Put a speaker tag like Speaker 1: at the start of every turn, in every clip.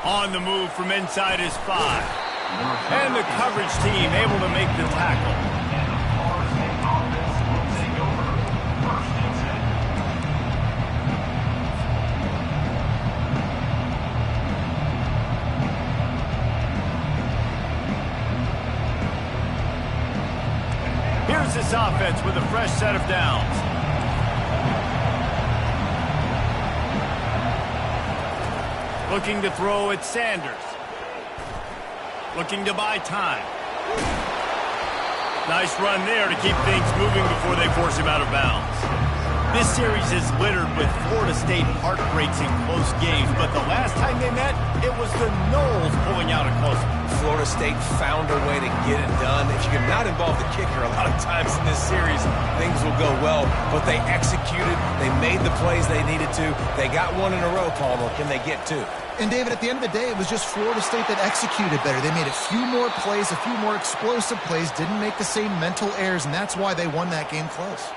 Speaker 1: On the move from inside his 5. And the coverage team able to make the tackle. Here's this offense with a fresh set of downs. Looking to throw at Sanders. Looking to buy time. Nice run there to keep things moving before they force him out of bounds. This series is littered with Florida State heartbreaks in close games, but the last time they met, it was the Noles pulling out a close one.
Speaker 2: Florida State found a way to get it done. If you can not involve the kicker a lot of times in this series, things will go well. But they executed. They made the plays they needed to. They got one in a row, Palmer. Can they get two?
Speaker 3: And, David, at the end of the day, it was just Florida State that executed better. They made a few more plays, a few more explosive plays, didn't make the same mental errors, and that's why they won that game close.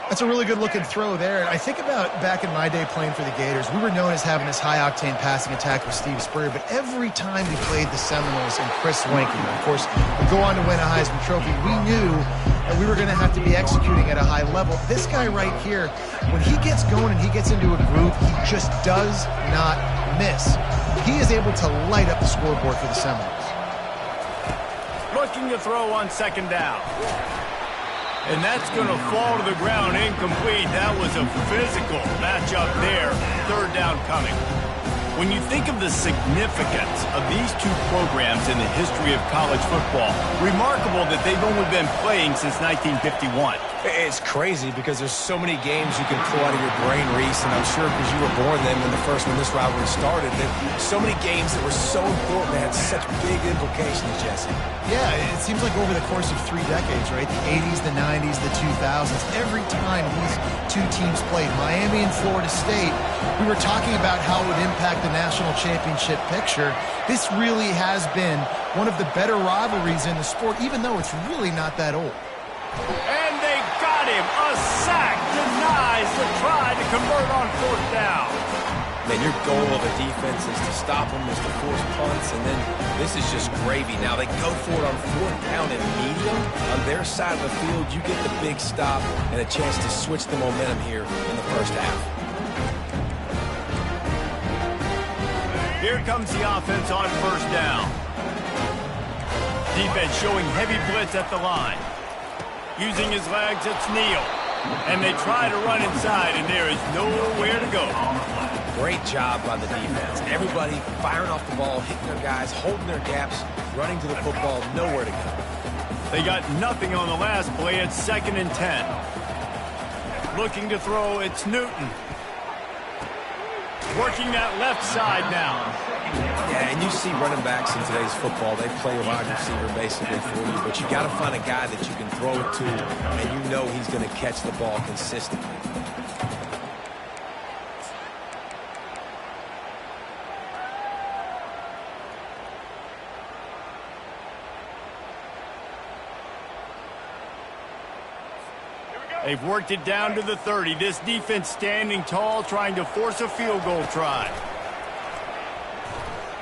Speaker 3: That's a really good-looking throw there. And I think about back in my day playing for the Gators, we were known as having this high-octane passing attack with Steve Spurrier, but every time we played the Seminoles and Chris Wenke, of course, would go on to win a Heisman Trophy, we knew that we were going to have to be executing at a high level. This guy right here, when he gets going and he gets into a groove, he just does not miss. He is able to light up the scoreboard for the Seminoles.
Speaker 1: Looking to throw on second down. And that's going to fall to the ground incomplete. That was a physical matchup there. Third down coming. When you think of the significance of these two programs in the history of college football, remarkable that they've only been playing since 1951.
Speaker 2: It's crazy because there's so many games you can pull out of your brain, Reese, and I'm sure because you were born then when the first when this rivalry started, there's so many games that were so important, they had such big implications, Jesse.
Speaker 3: Yeah, it seems like over the course of 3 decades, right? The 80s, the 90s, the 2000s, every time these two teams played, Miami and Florida State, we were talking about how it would impact the national championship picture. This really has been one of the better rivalries in the sport, even though it's really not that old.
Speaker 1: And they got him. A sack denies the try to convert on fourth down.
Speaker 2: Man, your goal of a defense is to stop them, is to force punts, and then this is just gravy. Now they go for it on fourth down and medium. On their side of the field, you get the big stop and a chance to switch the momentum here in the first half.
Speaker 1: Here comes the offense on first down. Defense showing heavy blitz at the line. Using his legs, it's Neal. And they try to run inside, and there is nowhere to go.
Speaker 2: Great job by the defense. Everybody firing off the ball, hitting their guys, holding their gaps, running to the football, nowhere to go.
Speaker 1: They got nothing on the last play. It's 2nd and 10. Looking to throw, it's Newton. Working that left side now.
Speaker 2: Yeah, and you see running backs in today's football, they play a wide receiver basically for you, but you got to find a guy that you can throw it to, and you know he's going to catch the ball consistently.
Speaker 1: They've worked it down to the 30. This defense standing tall, trying to force a field goal try.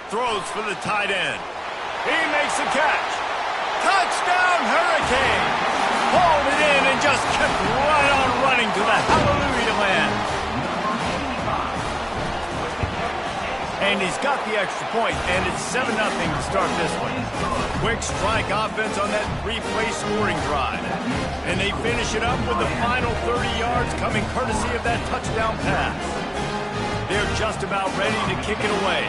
Speaker 1: Throws for the tight end. He makes the catch. Touchdown, Hurricane! Hauled it in and just kept right on running to the hallelujah land. And he's got the extra point, and it's 7-0 to start this one. Quick strike offense on that 3-play scoring drive. And they finish it up with the final 30 yards coming courtesy of that touchdown pass. They're just about ready to kick it away.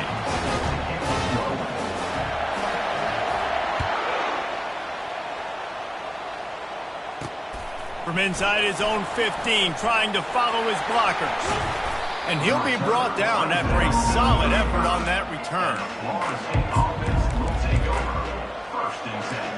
Speaker 1: From inside his own 15, trying to follow his blockers. And he'll be brought down after a solid effort on that return.
Speaker 4: Offense will take over. 1st and 10.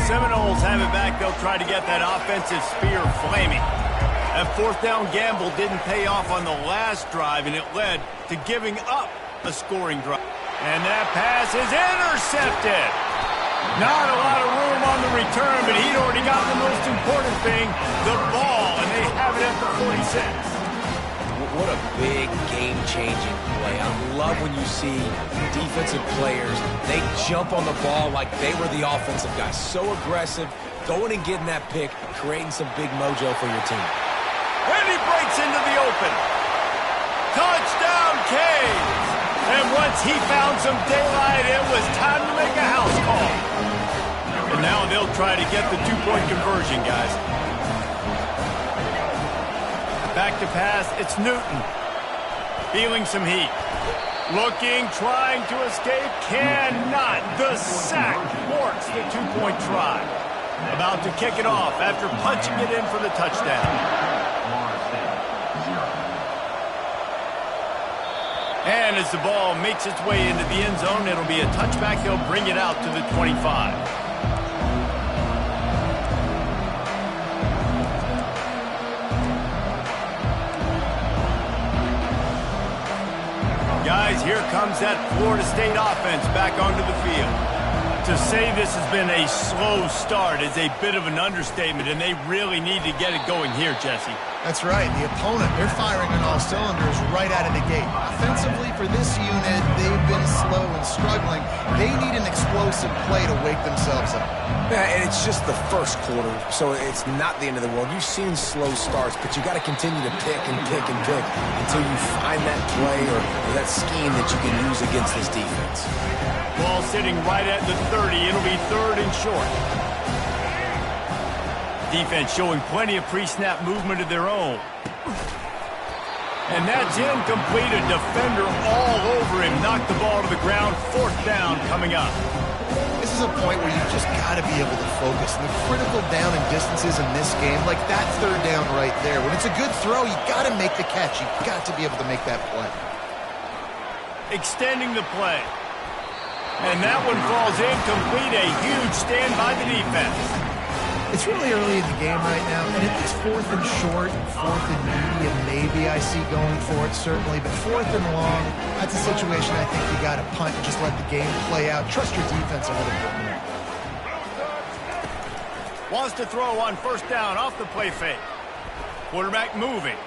Speaker 1: Seminoles have it back. They'll try to get that offensive spear flaming. That fourth down gamble didn't pay off on the last drive, and it led to giving up a scoring drive. And that pass is intercepted. Not a lot of room on the return, but he'd already got the most important thing, the ball, and they have it at the 46.
Speaker 2: What a big game-changing play. I love when you see defensive players, they jump on the ball like they were the offensive guys. So aggressive, going and getting that pick, creating some big mojo for your team.
Speaker 1: And he breaks into the open. Touchdown, Canes! And once he found some daylight, it was time to make a house call. And now they'll try to get the two-point conversion, guys. Back to pass, it's Newton. Feeling some heat. Looking, trying to escape, cannot. The sack thwarts the two-point try. About to kick it off after punching it in for the touchdown. And as the ball makes its way into the end zone, it'll be a touchback. They'll bring it out to the 25. Guys, here comes that Florida State offense back onto the field. To say this has been a slow start is a bit of an understatement, and they really need to get it going here, Jesse.
Speaker 3: That's right. The opponent, they're firing on all cylinders right out of the gate. Offensively, for this unit, they've been slow and struggling. They need an explosive play to wake themselves up.
Speaker 2: Yeah, and it's just the first quarter, so it's not the end of the world. You've seen slow starts, but you got to continue to pick and pick and pick until you find that play or that scheme that you can use against this defense.
Speaker 1: Ball sitting right at the 30. It'll be third and short. Defense showing plenty of pre-snap movement of their own. And that's incomplete. A defender all over him. Knocked the ball to the ground. Fourth down coming up.
Speaker 3: This is a point where you've just got to be able to focus. The critical down and distances in this game, like that third down right there. When it's a good throw, you got to make the catch. You've got to be able to make that play.
Speaker 1: Extending the play. And that one falls incomplete. A huge stand by the defense.
Speaker 3: It's really early in the game right now, and if it's fourth and short, fourth and medium, maybe I see going for it, certainly. But fourth and long, that's a situation I think you got to punt and just let the game play out. Trust your defense a little bit more.
Speaker 1: Wants to throw on first down off the play fake. Quarterback moving.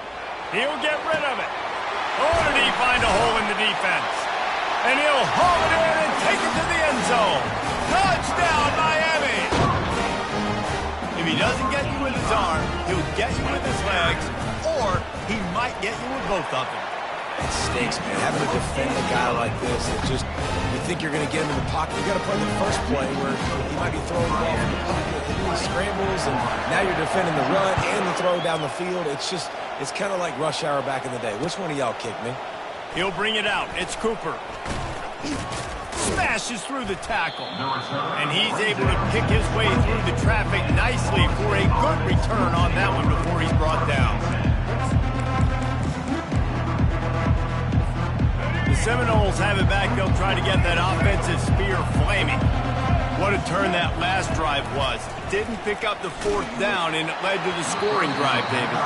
Speaker 1: He'll get rid of it. Oh, did he find a hole in the defense? And he'll haul it in and take it to the end zone. Touchdown, Miami! If he doesn't get you with his arm, he'll get you with his legs, or he might get you with both of them.
Speaker 2: It stinks, man. Having to defend a guy like this, you think you're going to get him in the pocket. You got to play the first play where he might be throwing the ball from the pocket, and he scrambles, and now you're defending the run and the throw down the field. It's kind of like rush hour back in the day. Which one of y'all kicked me?
Speaker 1: He'll bring it out. It's Cooper. He smashes through the tackle. And he's able to pick his way through the traffic nicely for a good return on that one before he's brought down. The Seminoles have it back. They'll try to get that offensive spear flaming. What a turn that last drive was. Didn't pick up the fourth down, and it led to the scoring drive, David.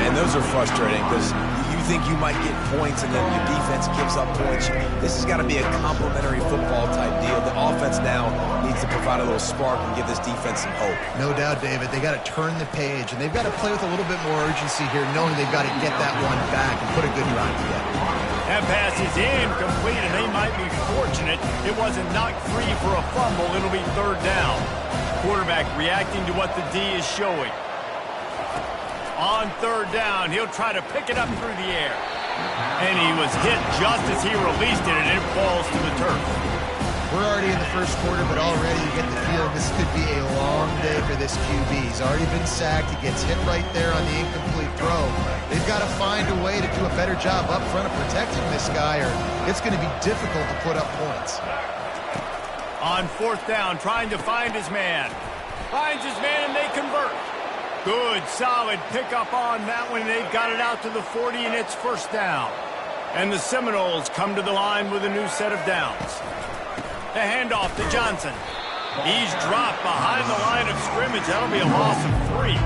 Speaker 2: And those are frustrating because you think you might get points and then your defense gives up points. This has got to be a complementary football type deal. The offense now needs to provide a little spark and give this defense some hope.
Speaker 3: No doubt, David. They got to turn the page, and they've got to play with a little bit more urgency here, knowing they've got to get that one back and put a good drive together.
Speaker 1: That pass is incomplete, and they might be fortunate it wasn't knocked free for a fumble. It'll be third down. Quarterback reacting to what the D is showing. On third down, he'll try to pick it up through the air. And he was hit just as he released it, and it falls to the turf.
Speaker 3: We're already in the first quarter, but already you get the feeling this could be a long day for this QB. He's already been sacked. He gets hit right there on the incomplete throw. They've got to find a way to do a better job up front of protecting this guy, or it's going to be difficult to put up points.
Speaker 1: On fourth down, trying to find his man. Finds his man, and they convert. Good, solid pickup on that one. They've got it out to the 40, and it's first down. And the Seminoles come to the line with a new set of downs. The handoff to Johnson. He's dropped behind the line of scrimmage. That'll be a loss of 3.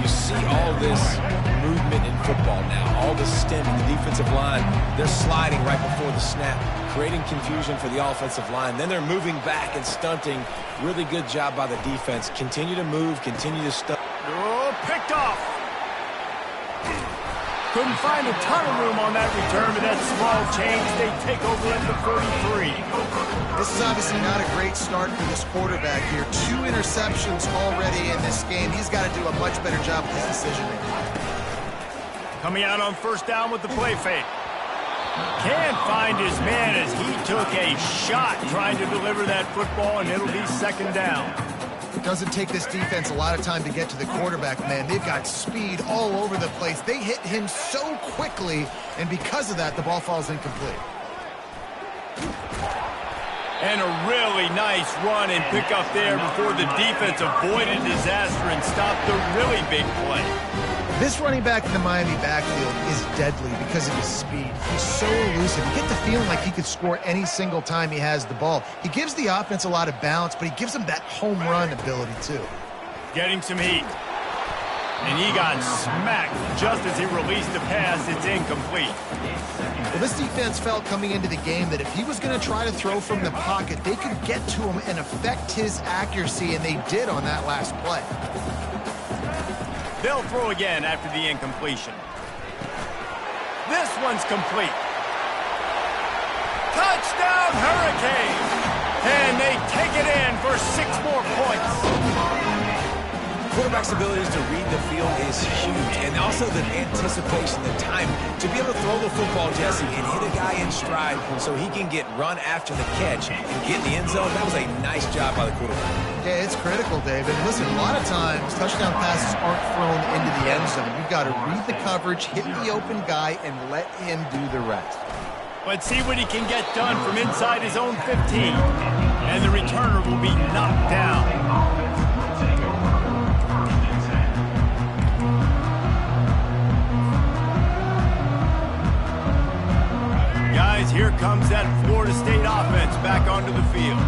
Speaker 2: You see all this movement in football now, all the stemming, the defensive line, they're sliding right before the snap, creating confusion for the offensive line. Then they're moving back and stunting. Really good job by the defense. Continue to move, continue to stunt.
Speaker 1: Oh, picked off. Couldn't find a ton of room on that return, but that small change, they take over at the 43.
Speaker 3: This is obviously not a great start for this quarterback here. 2 interceptions already in this game. He's got to do a much better job with his decision-making.
Speaker 1: Coming out on first down with the play fake. Can't find his man as he took a shot trying to deliver that football, and it'll be second down.
Speaker 3: It doesn't take this defense a lot of time to get to the quarterback, man. They've got speed all over the place. They hit him so quickly, and because of that, the ball falls incomplete.
Speaker 1: And a really nice run and pick up there before the defense avoided disaster and stopped the really big play.
Speaker 3: This running back in the Miami backfield is deadly because of his speed. He's so elusive. You get the feeling like he could score any single time he has the ball. He gives the offense a lot of balance, but he gives them that home run ability too.
Speaker 1: Getting some heat. And he got smacked just as he released the pass. It's incomplete.
Speaker 3: Well, this defense felt coming into the game that if he was going to try to throw from the pocket, they could get to him and affect his accuracy, and they did on that last play.
Speaker 1: They'll throw again after the incompletion. This one's complete. Touchdown, Hurricane! And they take it in for 6 more points.
Speaker 2: Quarterback's abilities to read the field is huge, and also the anticipation, the time to be able to throw the football, Jesse, and hit a guy in stride so he can get run after the catch and get in the end zone. That was a nice job by the quarterback.
Speaker 3: Yeah, it's critical, David. Listen, a lot of times touchdown passes aren't thrown into the end zone. You've got to read the coverage, hit the open guy, and let him do the rest.
Speaker 1: Let's see what he can get done from inside his own 15. And the returner will be knocked down. Guys, here comes that Florida State offense back onto the field.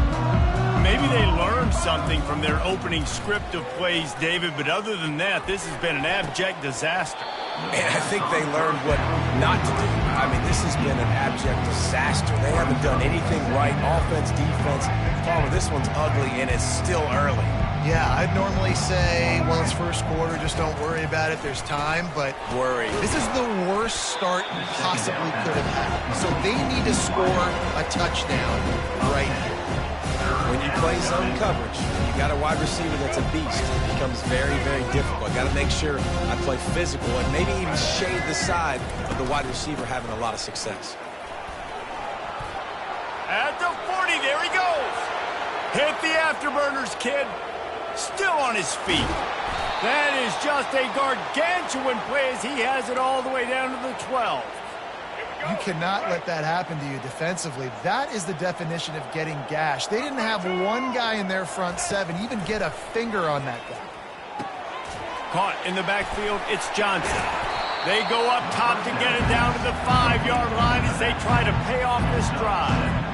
Speaker 1: Maybe they learned something from their opening script of plays, David, but other than that, this has been an abject disaster.
Speaker 2: And I think they learned what not to do. I mean, this has been an abject disaster. They haven't done anything right, offense, defense. Palmer, this one's ugly, and it's still early.
Speaker 3: Yeah, I'd normally say, well, it's first quarter, just don't worry about it, there's time, but
Speaker 2: Worry.
Speaker 3: This is the worst start you possibly could have had. So they need to score a touchdown right here.
Speaker 2: When you play zone coverage, you got a wide receiver that's a beast. It becomes very, very difficult. I got to make sure I play physical and maybe even shade the side of the wide receiver having a lot of success.
Speaker 1: At the 40, there he goes. Hit the afterburners, kid. Still on his feet. That is just a gargantuan play as he has it all the way down to the 12.
Speaker 3: You cannot let that happen to you defensively. That is the definition of getting gashed. They didn't have one guy in their front 7 even get a finger on that guy.
Speaker 1: Caught in the backfield, it's Johnson. They go up top to get it down to the 5-yard line as they try to pay off this drive.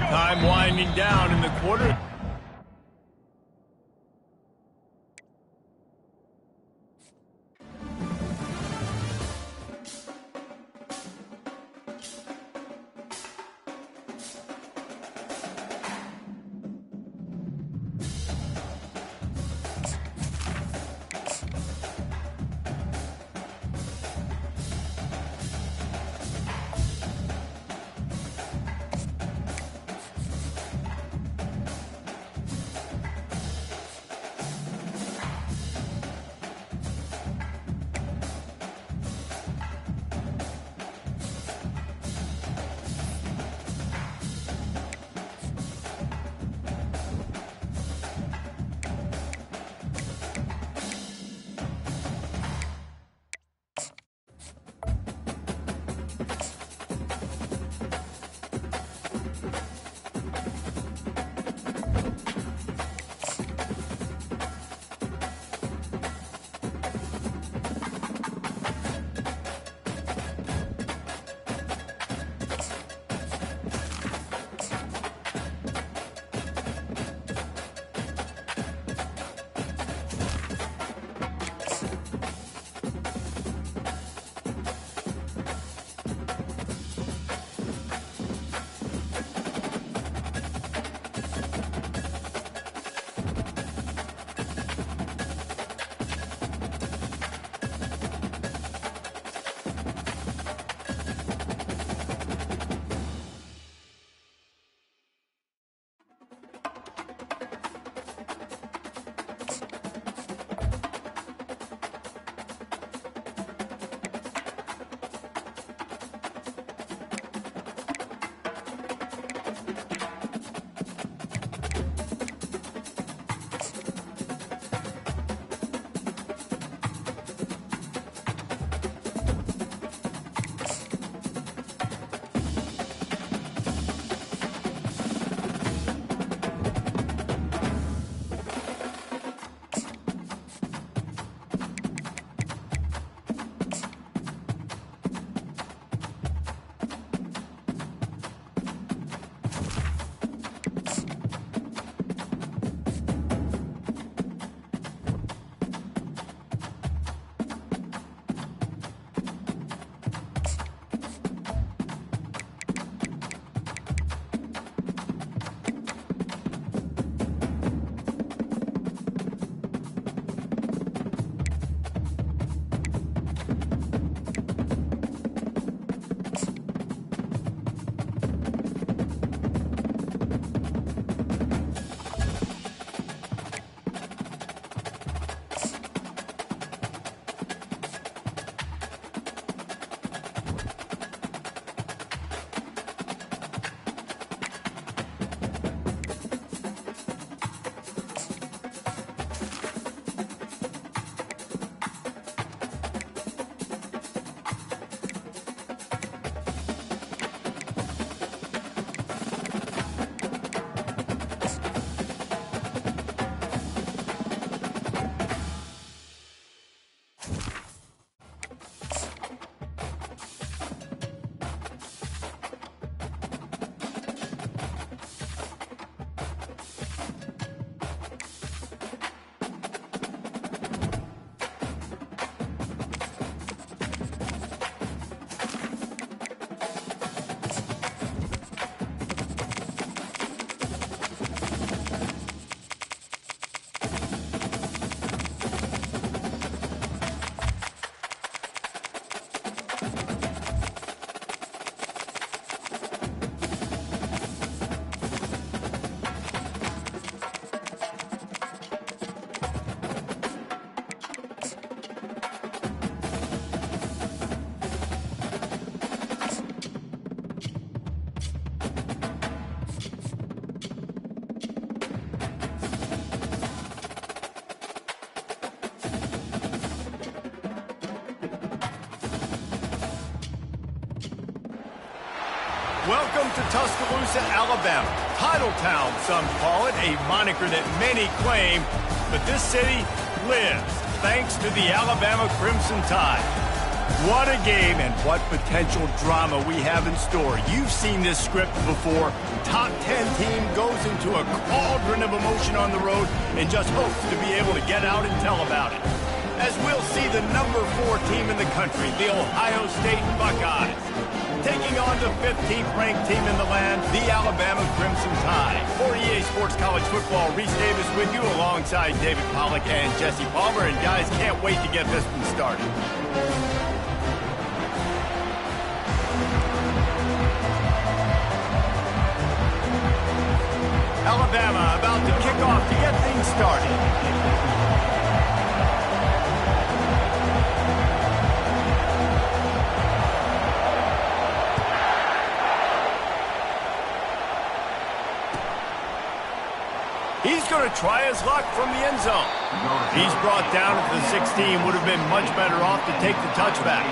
Speaker 1: Time winding down in the quarter. Welcome to Tuscaloosa, Alabama. Title Town, some call it, a moniker that many claim, but this city lives thanks to the Alabama Crimson Tide. What a game and what potential drama we have in store. You've seen this script before. Top 10 team goes into a cauldron of emotion on the road and just hopes to be able to get out and tell about it. As we'll see the number 4 team in the country, the Ohio State Buckeyes, taking on the 15th ranked team in the land, the Alabama Crimson Tide. For EA Sports College Football, Reese Davis with you alongside David Pollack and Jesse Palmer. And guys, can't wait to get this one started. Alabama about to kick off to get things started. He's going to try his luck from the end zone. He's brought down at the 16. Would have been much better off to take the touchback.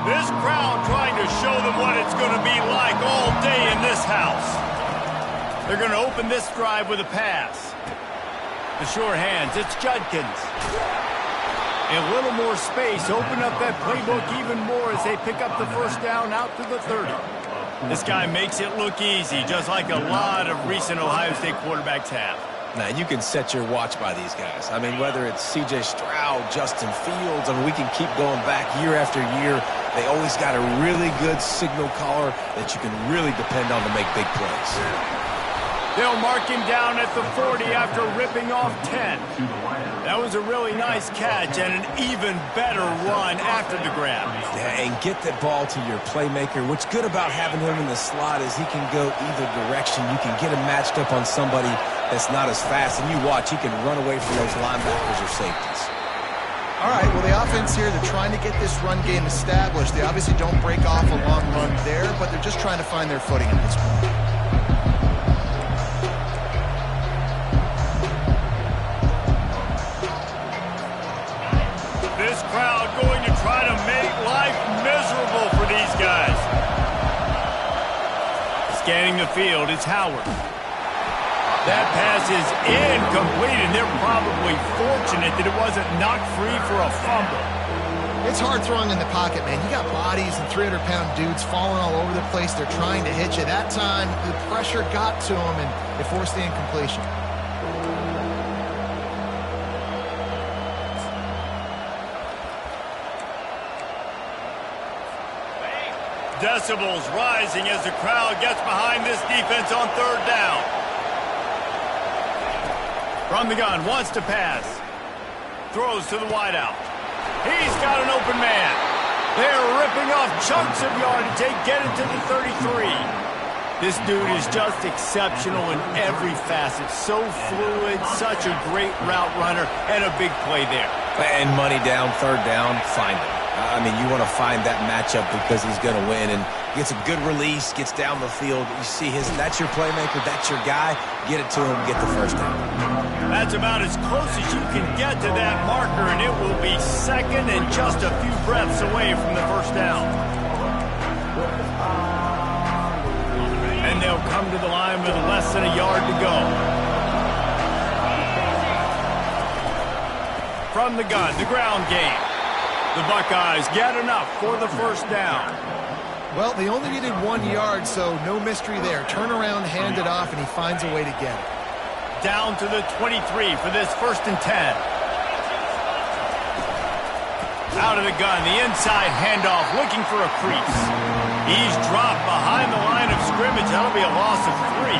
Speaker 1: This crowd trying to show them what it's going to be like all day in this house. They're going to open this drive with a pass. The sure hands, it's Judkins. A little more space, open up that playbook even more as they pick up the first down out to the 30. This guy makes it look easy, just like a lot of recent Ohio State quarterbacks have.
Speaker 2: Now, you can set your watch by these guys. I mean, whether it's C.J. Stroud, Justin Fields, I mean, we can keep going back year after year. They always got a really good signal caller that you can really depend on to make big plays.
Speaker 1: They'll mark him down at the 40 after ripping off 10. That was a really nice catch and an even better run after the grab.
Speaker 2: Yeah, and get the ball to your playmaker. What's good about having him in the slot is he can go either direction. You can get him matched up on somebody that's not as fast, and you watch, he can run away from those linebackers or safeties.
Speaker 3: All right, well, the offense here, they're trying to get this run game established. They obviously don't break off a long run there, but they're just trying to find their footing at this point.
Speaker 1: This crowd going to try to make life miserable for these guys. Scanning the field, it's Howard. That pass is incomplete, and they're probably fortunate that it wasn't knocked free for a fumble.
Speaker 3: It's hard throwing in the pocket, man. You got bodies and 300-pound dudes falling all over the place. They're trying to hit you. That time, the pressure got to them, and it forced the incompletion.
Speaker 1: Decibels rising as the crowd gets behind this defense on third down. From the gun, wants to pass. Throws to the wideout. He's got an open man. They're ripping off chunks of yardage. They get it to the 33. This dude is just exceptional in every facet. So fluid, such a great route runner, and a big play there.
Speaker 2: And money down, third down, find him. I mean, you want to find that matchup because he's going to win, and gets a good release, gets down the field. You see that's your playmaker, that's your guy. Get it to him, get the first down.
Speaker 1: That's about as close as you can get to that marker, and it will be second and just a few breaths away from the first down. And they'll come to the line with less than a yard to go. From the gun, the ground game. The Buckeyes get enough for the first down.
Speaker 3: Well, they only needed 1 yard, so no mystery there. Turn around, hand it off, and he finds a way to get it.
Speaker 1: Down to the 23 for this 1st and 10. Out of the gun, the inside handoff, looking for a crease. He's dropped behind the line of scrimmage. That'll be a loss of 3.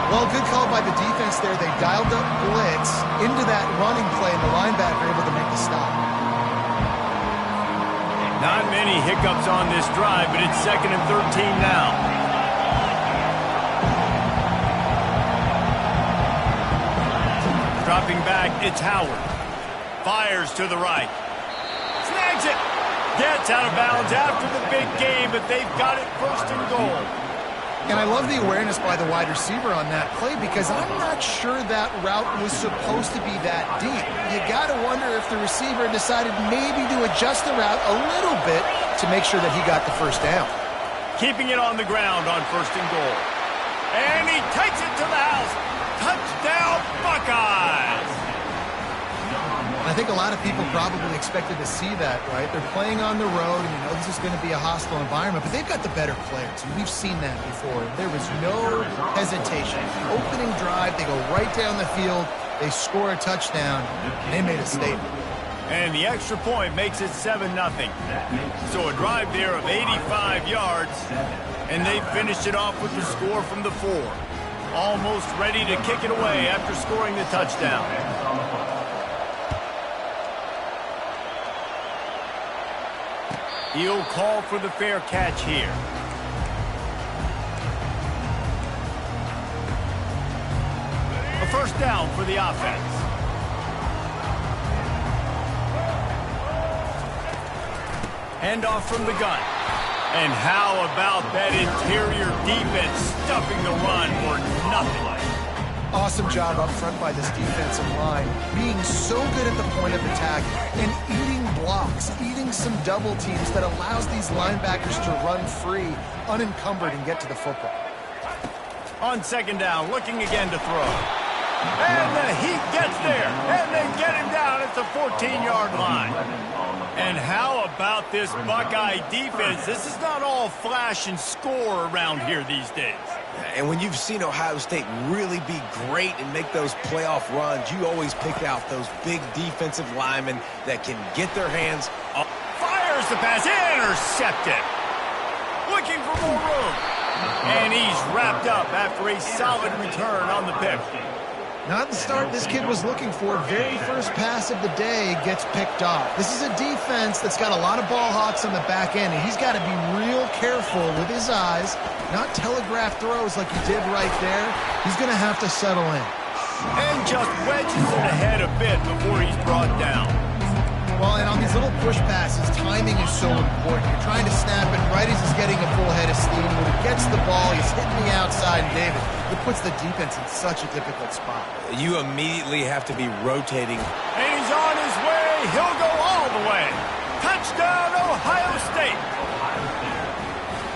Speaker 3: Well, good call by the defense there. They dialed up blitz into that running play, and the linebacker able to make the stop.
Speaker 1: Not many hiccups on this drive, but it's 2nd and 13 now. Dropping back, it's Howard. Fires to the right. Snags it. Gets out of bounds after the big game, but they've got it 1st and goal.
Speaker 3: And I love the awareness by the wide receiver on that play because I'm not sure that route was supposed to be that deep. You got to wonder if the receiver decided maybe to adjust the route a little bit to make sure that he got the first down.
Speaker 1: Keeping it on the ground on 1st and goal. And he takes it to the house. Touchdown, Buckeyes!
Speaker 3: I think a lot of people probably expected to see that, right? They're playing on the road, and you know this is going to be a hostile environment, but they've got the better players, and we've seen that before. There was no hesitation. Opening drive, they go right down the field, they score a touchdown, and they made a statement.
Speaker 1: And the extra point makes it 7-0. So a drive there of 85 yards, and they finished it off with the score from the 4. Almost ready to kick it away after scoring the touchdown. He'll call for the fair catch here. A first down for the offense. Handoff from the gun. And how about that interior defense stuffing the run for nothing?
Speaker 3: Awesome job up front by this defensive line, being so good at the point of attack and eating blocks, eating some double teams that allows these linebackers to run free, unencumbered, and get to the football.
Speaker 1: On 2nd down, looking again to throw. And he gets there, and they get him down at the 14-yard line. And how about this Buckeye defense? This is not all flash and score around here these days.
Speaker 2: And when you've seen Ohio State really be great and make those playoff runs, you always pick out those big defensive linemen that can get their hands up.
Speaker 1: Fires the pass, intercepted. Looking for more room. And he's wrapped up after a solid return on the pick.
Speaker 3: Not the start this kid was looking for. Very first pass of the day gets picked off. This is a defense that's got a lot of ball hawks on the back end, and he's got to be real careful with his eyes, not telegraph throws like he did right there. He's going to have to settle in.
Speaker 1: And just wedges it ahead a bit before he's brought down.
Speaker 3: Well, and on these little push passes, timing is so important. You're trying to snap it right as he's getting a full head of steam. When he gets the ball, he's hitting the outside, and David, it puts the defense in such a difficult spot.
Speaker 2: You immediately have to be rotating.
Speaker 1: And he's on his way. He'll go all the way. Touchdown, Ohio State.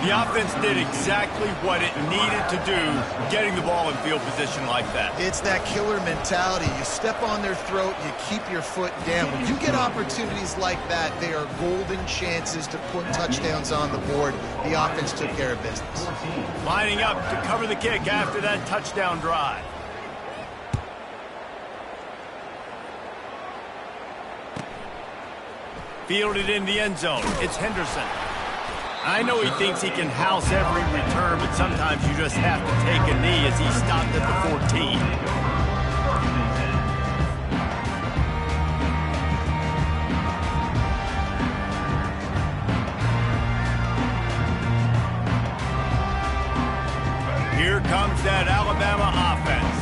Speaker 1: The offense did exactly what it needed to do, getting the ball in field position like that.
Speaker 3: It's that killer mentality. You step on their throat, you keep your foot down. When you get opportunities like that, they are golden chances to put touchdowns on the board. The offense took care of business.
Speaker 1: Lining up to cover the kick after that touchdown drive. Fielded in the end zone. It's Henderson. I know he thinks he can house every return, but sometimes you just have to take a knee as he stopped at the 14. Here comes that Alabama offense.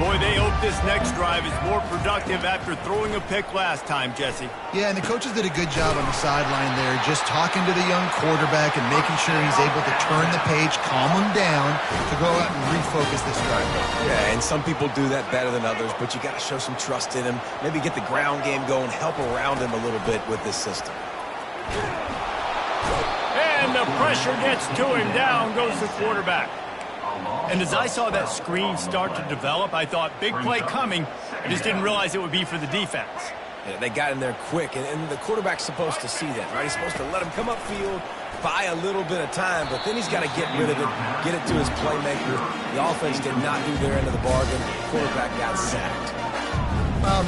Speaker 1: Boy, boy, they hope this next drive is more productive after throwing a pick last time, Jesse.
Speaker 3: Yeah, and the coaches did a good job on the sideline there, just talking to the young quarterback and making sure he's able to turn the page, calm him down, to go out and refocus this drive.
Speaker 2: Yeah, and some people do that better than others, but you got to show some trust in him, maybe get the ground game going, help around him a little bit with this system.
Speaker 1: And the pressure gets to him. Down goes the quarterback. And as I saw that screen start to develop, I thought, big play coming. I just didn't realize it would be for the defense.
Speaker 2: Yeah, they got in there quick, and the quarterback's supposed to see that, right? He's supposed to let him come upfield, buy a little bit of time, but then he's got to get rid of it, get it to his playmaker. The offense did not do their end of the bargain. The quarterback got sacked.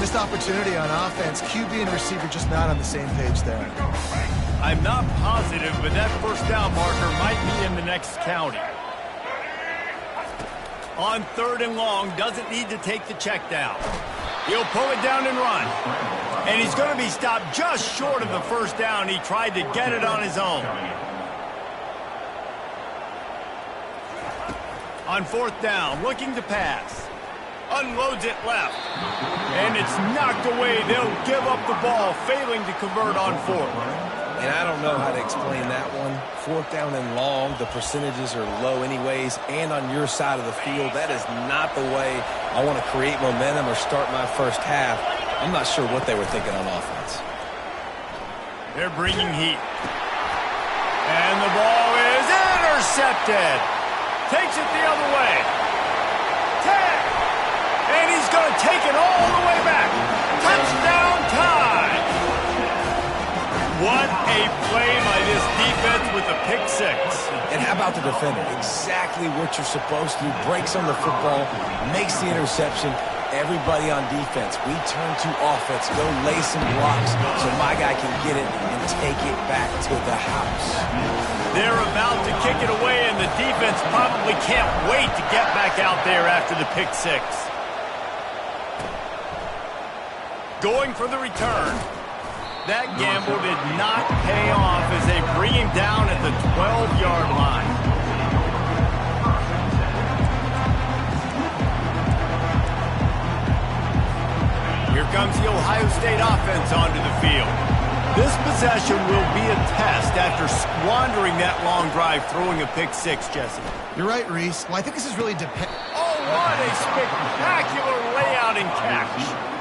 Speaker 3: Missed opportunity on offense. QB and receiver just not on the same page there.
Speaker 1: I'm not positive, but that first down marker might be in the next county. On 3rd and long, doesn't need to take the check down. He'll pull it down and run. And he's going to be stopped just short of the first down. He tried to get it on his own. On 4th down, looking to pass. Unloads it left. And it's knocked away. They'll give up the ball, failing to convert on 4th.
Speaker 2: And I don't know how to explain that one. 4th down and long, the percentages are low anyways, and on your side of the field, that is not the way I want to create momentum or start my first half. I'm not sure what they were thinking on offense.
Speaker 1: They're bringing heat. And the ball is intercepted. Takes it the other way. Tag. And he's going to take it all the way back. Touchdown time. What a play by this defense with a pick 6.
Speaker 2: And how about the defender? Exactly what you're supposed to do. Breaks on the football, makes the interception. Everybody on defense, we turn to offense. Go lay some blocks so my guy can get it and take it back to the house.
Speaker 1: They're about to kick it away, and the defense probably can't wait to get back out there after the pick 6. Going for the return. That gamble did not pay off as they bring him down at the 12-yard line. Here comes the Ohio State offense onto the field. This possession will be a test after squandering that long drive, throwing a pick 6, Jesse.
Speaker 3: You're right, Reese. Well, I think this is really
Speaker 1: Oh, what a spectacular layout and catch.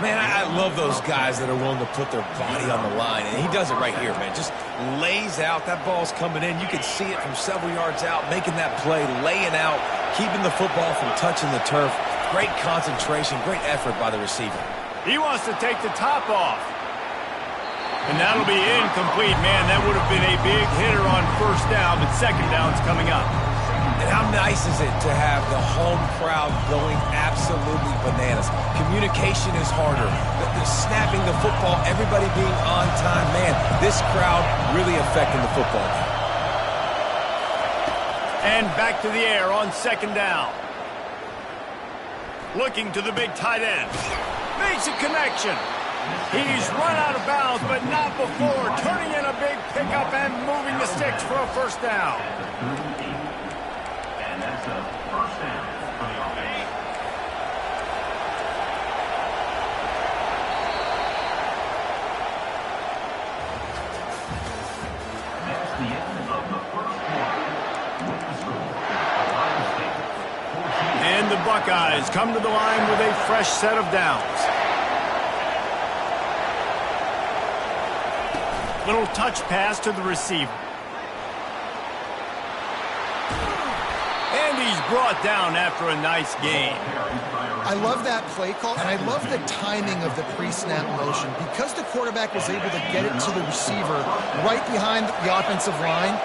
Speaker 2: Man, I love those guys that are willing to put their body on the line, and he does it right here, man. Just lays out. That ball's coming in. You can see it from several yards out, making that play, laying out, keeping the football from touching the turf. Great concentration, great effort by the receiver.
Speaker 1: He wants to take the top off. And that'll be incomplete. Man, that would have been a big hitter on first down, but second down's coming up.
Speaker 2: And how nice is it to have the home crowd going absolutely bananas? Communication is harder. The snapping the football, everybody being on time. Man, this crowd really affecting the football game.
Speaker 1: And back to the air on second down. Looking to the big tight end. Makes a connection. He's run out of bounds, but not before. Turning in a big pickup and moving the sticks for a first down.
Speaker 4: And that's a first down for the offense. That's the end of the first quarter. With the score, Ohio State 14.
Speaker 1: And the Buckeyes come to the line with a fresh set of downs. Little touch pass to the receiver. And he's brought down after a nice gain.
Speaker 3: I love that play call, and I love the timing of the pre-snap motion. Because the quarterback was able to get it to the receiver right behind the offensive line,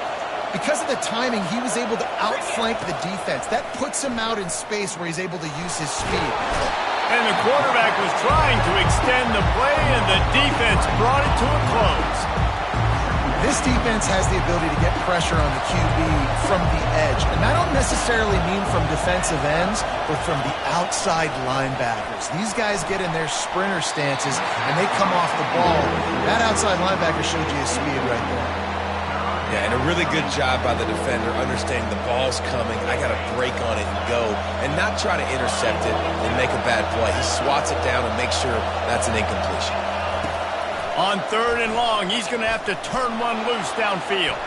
Speaker 3: because of the timing, he was able to outflank the defense. That puts him out in space where he's able to use his speed.
Speaker 1: And the quarterback was trying to extend the play, and the defense brought it to a close.
Speaker 3: This defense has the ability to get pressure on the QB from the edge. And I don't necessarily mean from defensive ends, but from the outside linebackers. These guys get in their sprinter stances, and they come off the ball. That outside linebacker showed you his speed right there.
Speaker 2: Yeah, and a really good job by the defender understanding the ball's coming. I got to break on it and go, and not try to intercept it and make a bad play. He swats it down and makes sure that's an incompletion.
Speaker 1: On 3rd and long, he's going to have to turn one loose downfield.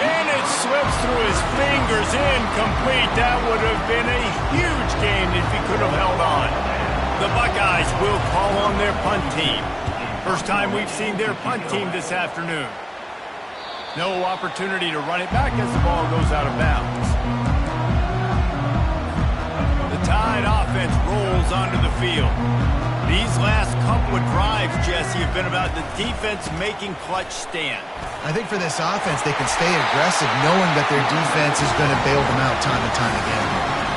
Speaker 1: And it slips through his fingers, incomplete. That would have been a huge game if he could have held on. The Buckeyes will call on their punt team. First time we've seen their punt team this afternoon. No opportunity to run it back as the ball goes out of bounds. The Tide offense rolls onto the field. These last couple of drives, Jesse, have been about the defense making clutch stand.
Speaker 3: I think for this offense, they can stay aggressive knowing that their defense is going to bail them out time and time again.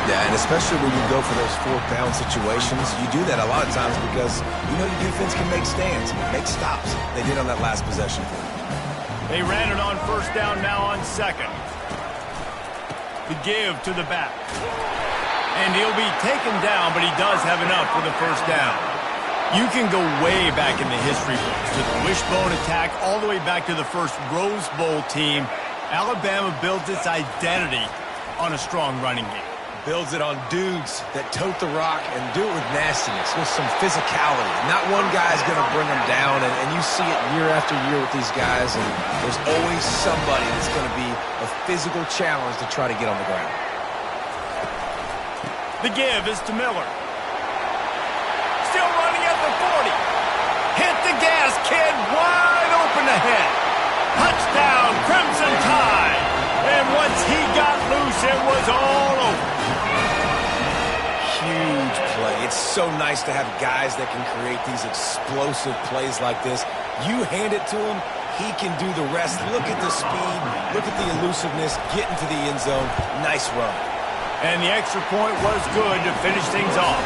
Speaker 2: Yeah, and especially when you go for those 4th down situations, you do that a lot of times because you know your defense can make stands, make stops. They did on that last possession.
Speaker 1: They ran it on 1st down, now on 2nd. The give to the back. And he'll be taken down, but he does have enough for the 1st down. You can go way back in the history books to the wishbone attack, all the way back to the first Rose Bowl team. Alabama built its identity on a strong running game.
Speaker 2: Builds it on dudes that tote the rock and do it with nastiness, with some physicality. Not one guy's going to bring them down, and you see it year after year with these guys, and there's always somebody that's going to be a physical challenge to try to get on the ground.
Speaker 1: The give is to Miller. Still running at the 40. Hit the gas, kid. Wide open ahead. Touchdown, Crimson Tide. And once he got loose, it was all over.
Speaker 2: Huge play. It's so nice to have guys that can create these explosive plays like this. You hand it to him, he can do the rest. Look at the speed. Look at the elusiveness. Get into the end zone. Nice run.
Speaker 1: And the extra point was good to finish things off.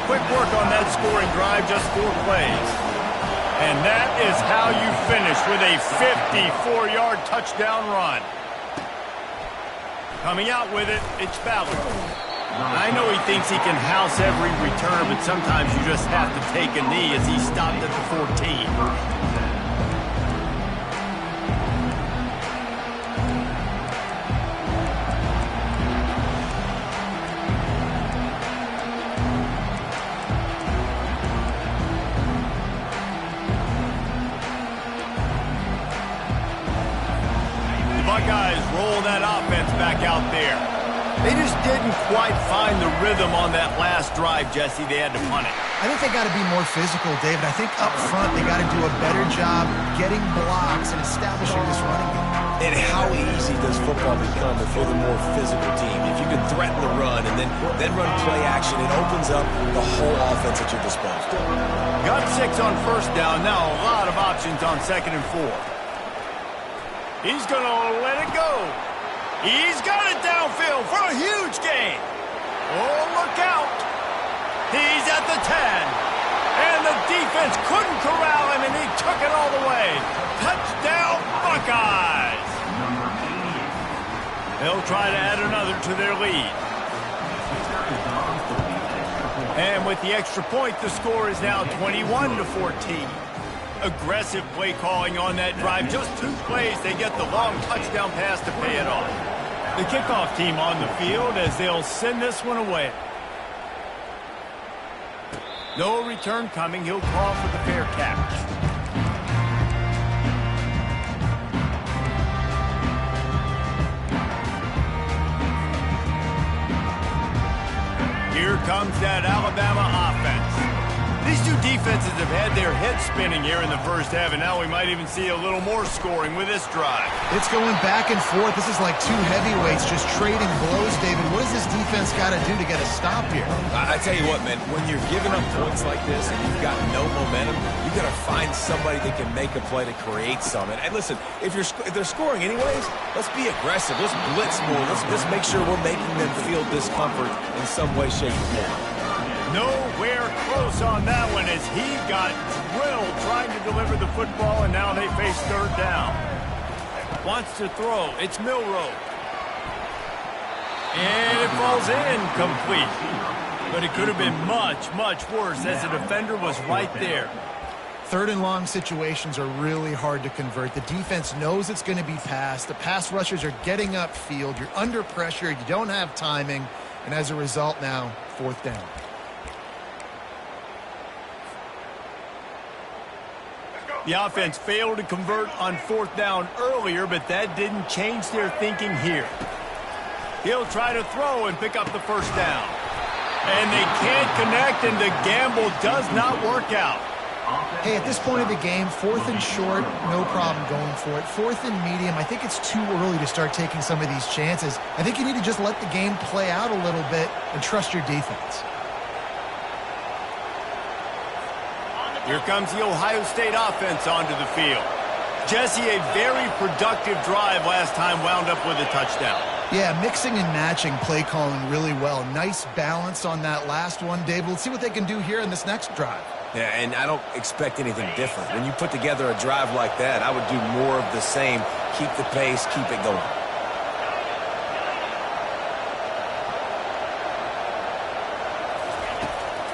Speaker 1: Quick work on that scoring drive, just 4 plays. And that is how you finish with a 54-yard touchdown run. Coming out with it, it's Ballard. I know he thinks he can house every return, but sometimes you just have to take a knee as he stopped at the 14. Buckeyes roll that offense back out there. They just didn't quite find the rhythm on that last drive, Jesse. They had to punt it.
Speaker 3: I think they got to be more physical, David. I think up front they got to do a better job getting blocks and establishing this running game.
Speaker 2: And how easy does football become if you're the more physical team? If you can threaten the run and then run play action, it opens up the whole offense at your disposal.
Speaker 1: Got 6 on 1st down. Now a lot of options on 2nd and 4. He's going to let it go. He's got it downfield for a huge gain. Oh, look out. He's at the 10. And the defense couldn't corral him, and he took it all the way. Touchdown, Buckeyes. They'll try to add another to their lead. And with the extra point, the score is now 21-14. Aggressive play calling on that drive. Just 2 plays, they get the long touchdown pass to pay it off. The kickoff team on the field as they'll send this one away. No return coming. He'll call for the fair catch. Here comes that Alabama offense. These 2 defenses have had their heads spinning here in the first half, and now we might even see a little more scoring with this drive.
Speaker 3: It's going back and forth. This is like 2 heavyweights just trading blows, David. What does this defense got to do to get a stop here?
Speaker 2: I tell you what, man, when you're giving up points like this and you've got no momentum, you got to find somebody that can make a play to create some. And listen, if they're scoring anyways, let's be aggressive. Let's blitz more. Let's make sure we're making them feel discomfort in some way, shape, or form.
Speaker 1: Nowhere close on that one as he got drilled trying to deliver the football, and now they face 3rd down. Wants to throw. It's Milroe. And it falls incomplete. But it could have been much, much worse as the defender was right there.
Speaker 3: Third and long situations are really hard to convert. The defense knows it's going to be passed. The pass rushers are getting upfield. You're under pressure. You don't have timing. And as a result now, fourth down.
Speaker 1: The offense failed to convert on fourth down earlier, but that didn't change their thinking here. He'll try to throw and pick up the first down. And they can't connect, and the gamble does not work out.
Speaker 3: Hey, at this point of the game, fourth and short, no problem going for it. Fourth and medium, I think it's too early to start taking some of these chances. I think you need to just let the game play out a little bit and trust your defense.
Speaker 1: Here comes the Ohio State offense onto the field. Jesse, a very productive drive last time, wound up with a touchdown.
Speaker 3: Yeah, mixing and matching play calling really well. Nice balance on that last one, David. Let's see what they can do here in this next drive.
Speaker 2: Yeah, and I don't expect anything different. When you put together a drive like that, I would do more of the same. Keep the pace, keep it going.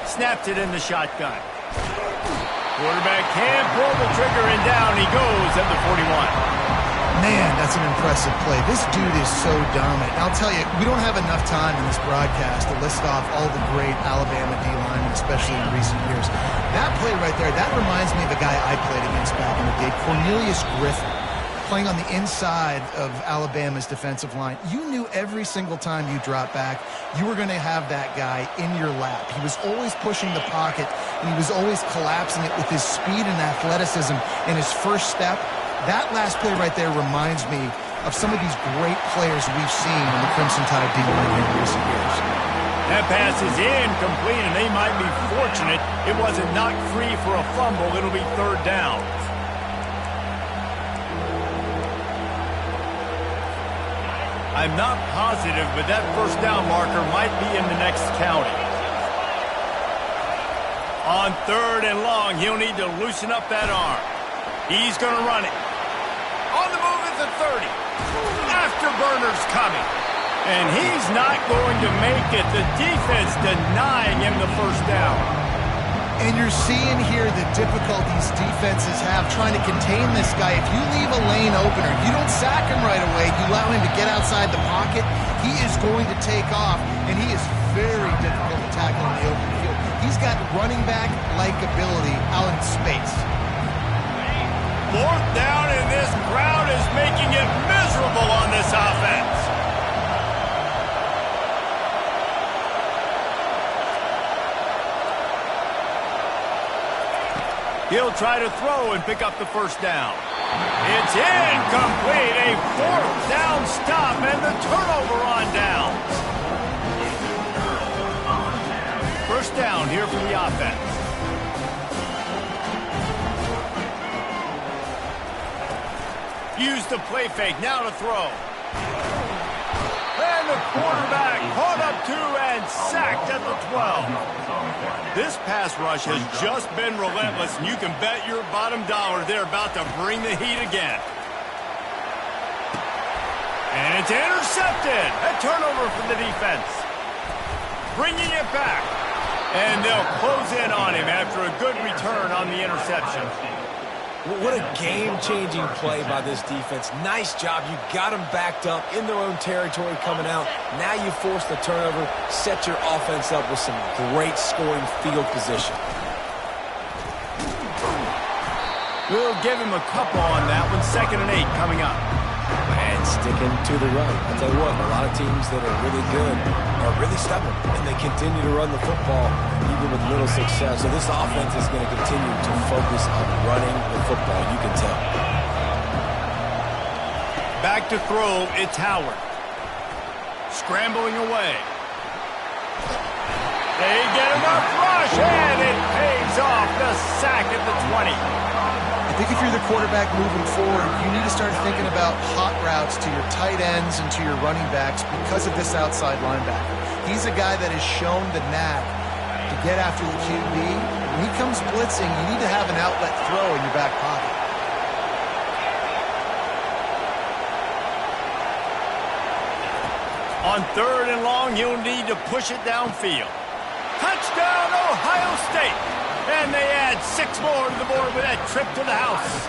Speaker 1: Snapped it in the shotgun. Quarterback can't pull the trigger, and down he goes at the 41.
Speaker 3: Man, that's an impressive play. This dude is so dominant. I'll tell you, we don't have enough time in this broadcast to list off all the great Alabama D-linemen, especially in recent years. That play right there, that reminds me of a guy I played against back in the day, Cornelius Griffin, playing on the inside of Alabama's defensive line. You knew every single time you dropped back, you were going to have that guy in your lap. He was always pushing the pocket, and he was always collapsing it with his speed and athleticism in his first step. That last play right there reminds me of some of these great players we've seen in the Crimson Tide D-line in recent years.
Speaker 1: That pass is incomplete, and they might be fortunate it wasn't knocked free for a fumble. It'll be third down. I'm not positive, but that first down marker might be in the next county. On third and long, he'll need to loosen up that arm. He's going to run it. On the move is the 30. Afterburner's coming. And he's not going to make it. The defense denying him the first down.
Speaker 3: And you're seeing here the difficulties defenses have trying to contain this guy. If you leave a lane opener, you don't sack him right away, you allow him to get outside the pocket, he is going to take off, and he is very difficult to tackle in the open field. He's got running back-like ability out in space.
Speaker 1: Fourth down, and this crowd is making it miserable on this offense. He'll try to throw and pick up the first down. It's incomplete. A fourth down stop and the turnover on downs. First down here for the offense. Use the play fake, now to throw. And the quarterback caught up to and sacked at the 12. This pass rush has just been relentless, and you can bet your bottom dollar they're about to bring the heat again. And it's intercepted. A turnover for the defense. Bringing it back. And they'll close in on him after a good return on the interception.
Speaker 2: What a game-changing play by this defense. Nice job. You got them backed up in their own territory coming out. Now you force the turnover, set your offense up with some great scoring field position.
Speaker 1: We'll give him a couple on that one. 2nd and 8 coming up.
Speaker 2: And sticking to the run. I'll tell you what, a lot of teams that are really good are really stubborn, and they continue to run the football even with little success. So this offense is going to continue to focus on running the football, you can tell.
Speaker 1: Back to throw, it's Howard. Scrambling away. They get him up rush, and it pays off. The sack at the 20.
Speaker 3: I think if you're the quarterback moving forward, you need to start thinking about hot routes to your tight ends and to your running backs because of this outside linebacker. He's a guy that has shown the knack to get after the QB. When he comes blitzing, you need to have an outlet throw in your back pocket.
Speaker 1: On third and long, he'll need to push it downfield. Touchdown, Ohio State! And they add 6 more to the board with that trip to the house.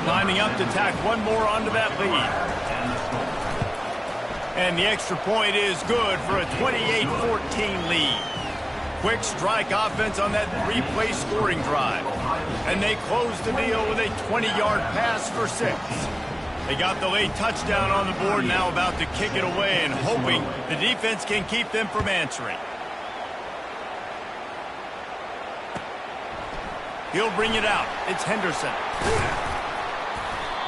Speaker 1: Lining up to tack one more onto that lead. And the extra point is good for a 28-14 lead. Quick strike offense on that 3-play scoring drive. And they close the deal with a 20-yard pass for 6. They got the late touchdown on the board, now about to kick it away and hoping the defense can keep them from answering. He'll bring it out. It's Henderson.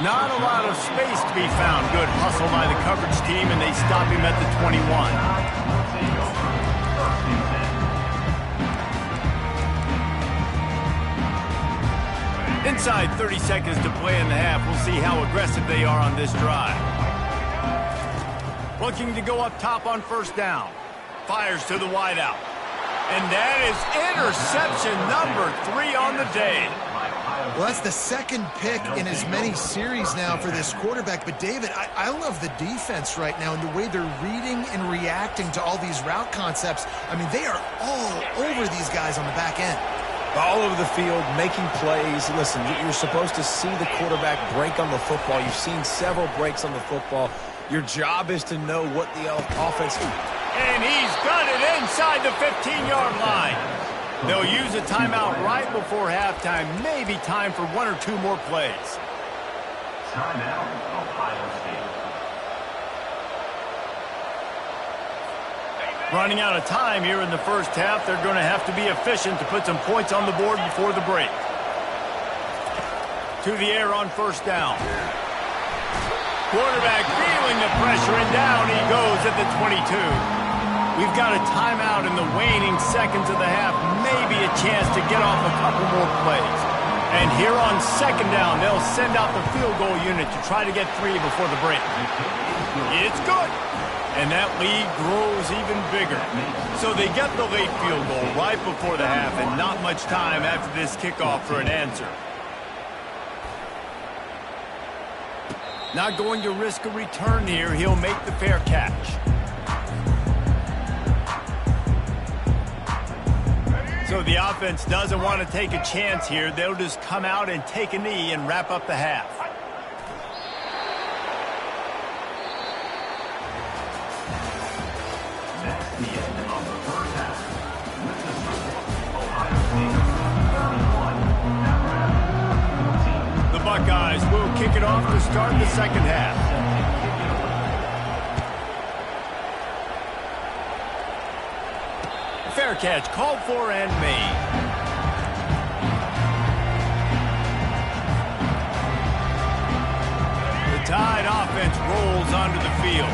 Speaker 1: Not a lot of space to be found. Good hustle by the coverage team, and they stop him at the 21. Inside 30 seconds to play in the half. We'll see how aggressive they are on this drive. Looking to go up top on first down. Fires to the wideout. And that is interception number 3 on the day.
Speaker 3: Well, that's the second pick in as many series now for this quarterback. But, David, I love the defense right now and the way they're reading and reacting to all these route concepts. I mean, they are all over these guys on the back end.
Speaker 2: All over the field, making plays. Listen, you're supposed to see the quarterback break on the football. You've seen several breaks on the football. Your job is to know what the offense...
Speaker 1: And he's got it inside the 15-yard line. They'll use a timeout right before halftime. Maybe time for 1 or 2 more plays.
Speaker 4: Timeout, Ohio State.
Speaker 1: Running out of time here in the first half. They're going to have to be efficient to put some points on the board before the break. To the air on first down. Quarterback feeling the pressure, and down he goes at the 22. We've got a timeout in the waning seconds of the half. Maybe a chance to get off a couple more plays. And here on second down, they'll send out the field goal unit to try to get 3 before the break. It's good. And that lead grows even bigger. So they get the late field goal right before the half, and not much time after this kickoff for an answer. Not going to risk a return here. He'll make the fair catch. So the offense doesn't want to take a chance here. They'll just come out and take a knee and wrap up the half.
Speaker 4: That's the end of the first half. With the score, Ohio State 31, Nebraska 14.
Speaker 1: The Buckeyes will kick it off to start the second half. Fair catch called for and made. The Tide offense rolls onto the field.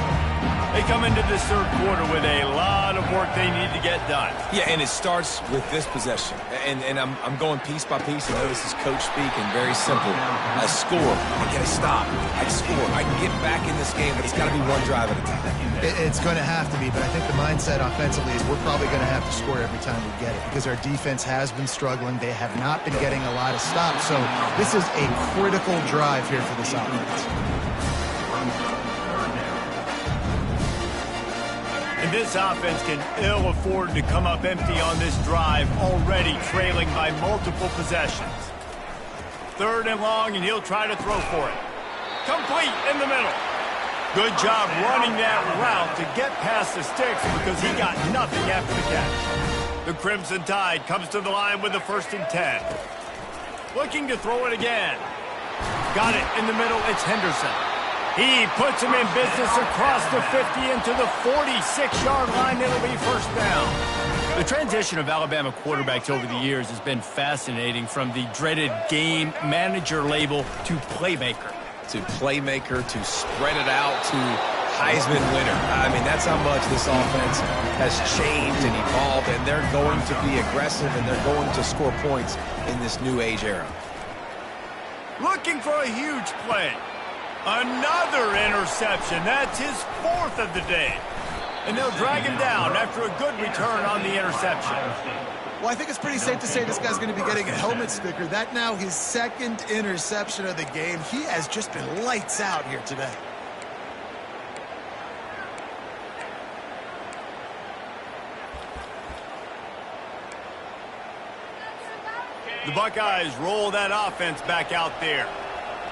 Speaker 1: They come into this third quarter with a lot of work they need to get done.
Speaker 2: Yeah, and it starts with this possession. And I'm going piece by piece. I know this is coach speak and very simple. I score. I get a stop. I score. I can get back in this game, but it's got to be one drive at a time.
Speaker 3: It's going to have to be, but I think the mindset offensively is we're probably going to have to score every time we get it because our defense has been struggling. They have not been getting a lot of stops. So this is a critical drive here for this offense.
Speaker 1: And this offense can ill afford to come up empty on this drive, already trailing by multiple possessions. 3rd and long, and he'll try to throw for it. Complete in the middle. Good job running that route to get past the sticks because he got nothing after the catch. The Crimson Tide comes to the line with the 1st and 10. Looking to throw it again. Got it in the middle. It's Henderson. He puts him in business across the 50 into the 46-yard line. It'll be first down. The transition of Alabama quarterbacks over the years has been fascinating, from the dreaded game manager label to playmaker.
Speaker 2: To playmaker, to spread it out, to Heisman winner. I mean, that's how much this offense has changed and evolved, and they're going to be aggressive, and they're going to score points in this new age era.
Speaker 1: Looking for a huge play. Another interception. That's his 4th of the day. And they'll drag him down after a good return on the interception.
Speaker 3: Well, I think it's pretty safe to say this guy's going to be getting a helmet sticker. That now his 2nd interception of the game. He has just been lights out here today.
Speaker 1: The Buckeyes roll that offense back out there.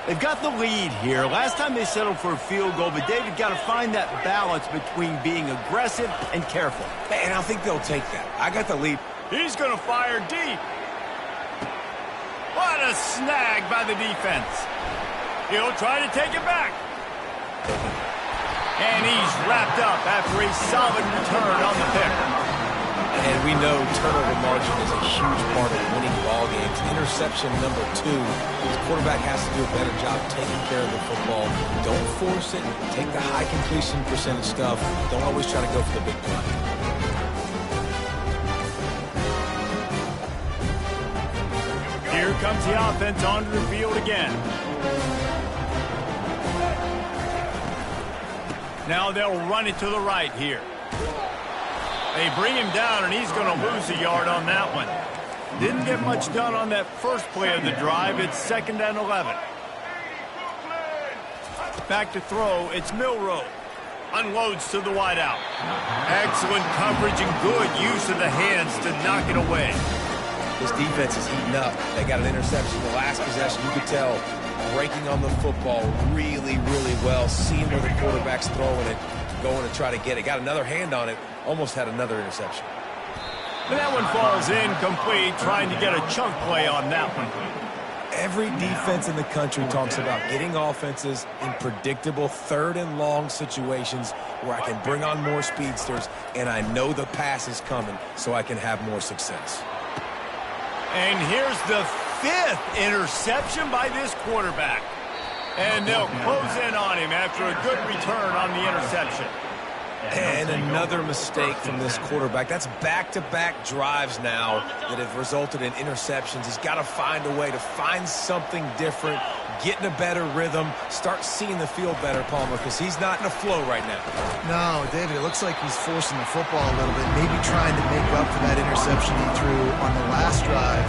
Speaker 1: They've got the lead here. Last time they settled for a field goal, but David got to find that balance between being aggressive and careful.
Speaker 2: And I think they'll take that. I got the lead.
Speaker 1: He's going to fire deep. What a snag by the defense. He'll try to take it back. And he's wrapped up after a solid return on the pick.
Speaker 2: And we know turnover margin is a huge part of winning ball games. Interception number 2. The quarterback has to do a better job taking care of the football. Don't force it. Take the high completion percentage stuff. Don't always try to go for the big play.
Speaker 1: Here comes the offense onto the field again. Now they'll run it to the right here. They bring him down, and he's going to lose a yard on that one. Didn't get much done on that first play of the drive. It's 2nd and 11. Back to throw. It's Milroe. Unloads to the wideout. Excellent coverage and good use of the hands to knock it away.
Speaker 2: This defense is heating up. They got an interception the last possession. You could tell breaking on the football really, really well. Seeing where the quarterback's throwing it, going to try to get it. Got another hand on it. Almost had another interception.
Speaker 1: And that one falls incomplete, trying to get a chunk play on that one.
Speaker 2: Every defense in the country talks about getting offenses in predictable 3rd and long situations where I can bring on more speedsters and I know the pass is coming so I can have more success.
Speaker 1: And here's the 5th interception by this quarterback. And they'll close in on him after a good return on the interception.
Speaker 2: And another mistake from this quarterback. That's back-to-back drives now that have resulted in interceptions. He's got to find a way to find something different, get in a better rhythm, start seeing the field better, Palmer, because he's not in a flow right now.
Speaker 3: No, David, it looks like he's forcing the football a little bit, maybe trying to make up for that interception he threw on the last drive.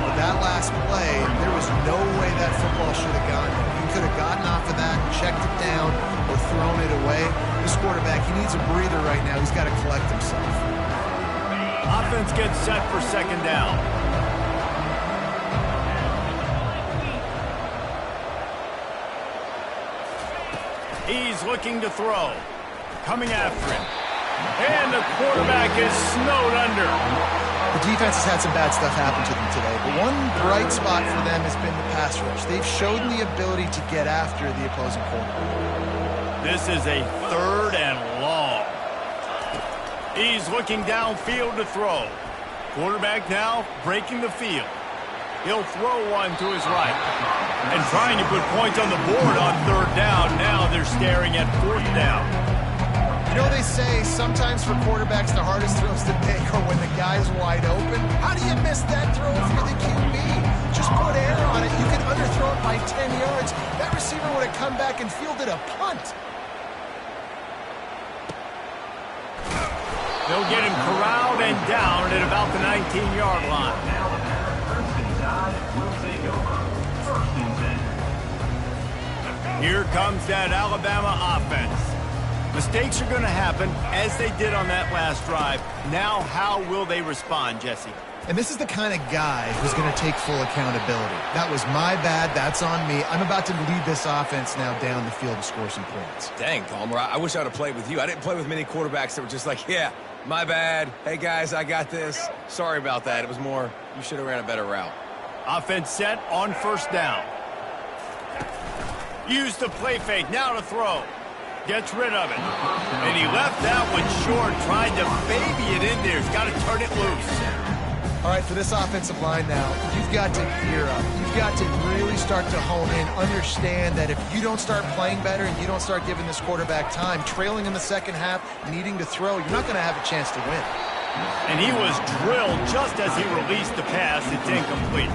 Speaker 3: But that last play, there was no way that football should have gone. He could have gotten off of that, checked it down, or thrown it away. This quarterback, he needs a breather right now. He's got to collect himself.
Speaker 1: Offense gets set for 2nd down. He's looking to throw. Coming after him. And the quarterback is snowed under.
Speaker 3: The defense has had some bad stuff happen to them today, but one bright spot for them has been the pass rush. They've shown the ability to get after the opposing quarterback.
Speaker 1: This is a 3rd and long. He's looking downfield to throw. Quarterback now breaking the field. He'll throw one to his right. And trying to put points on the board on 3rd down. Now they're staring at 4th down.
Speaker 3: You know, they say sometimes for quarterbacks the hardest throws to make are when the guy's wide open. How do you miss that throw if you're the QB? Just put air on it. You can underthrow it by 10 yards. That receiver would have come back and fielded a punt.
Speaker 1: They'll get him corralled and down at about the 19-yard line.
Speaker 4: Now the Packers inside will take over. 1st and 10.
Speaker 1: Here comes that Alabama offense. Mistakes are going to happen, as they did on that last drive. Now, how will they respond, Jesse?
Speaker 3: And this is the kind of guy who's going to take full accountability. That was my bad. That's on me. I'm about to lead this offense now down the field to score some points.
Speaker 2: Dang, Palmer, I wish I would have played with you. I didn't play with many quarterbacks that were just like, yeah, my bad. Hey, guys, I got this. Sorry about that. It was more, you should have ran a better route.
Speaker 1: Offense set on 1st down. Use the play fake. Now to throw. Gets rid of it. And he left that one short. Tried to baby it in there. He's got to turn it loose.
Speaker 3: All right, for this offensive line now, you've got to gear up. You've got to really start to hone in, understand that if you don't start playing better and you don't start giving this quarterback time, trailing in the 2nd half, needing to throw, you're not going to have a chance to win.
Speaker 1: And he was drilled just as he released the pass. It's incomplete.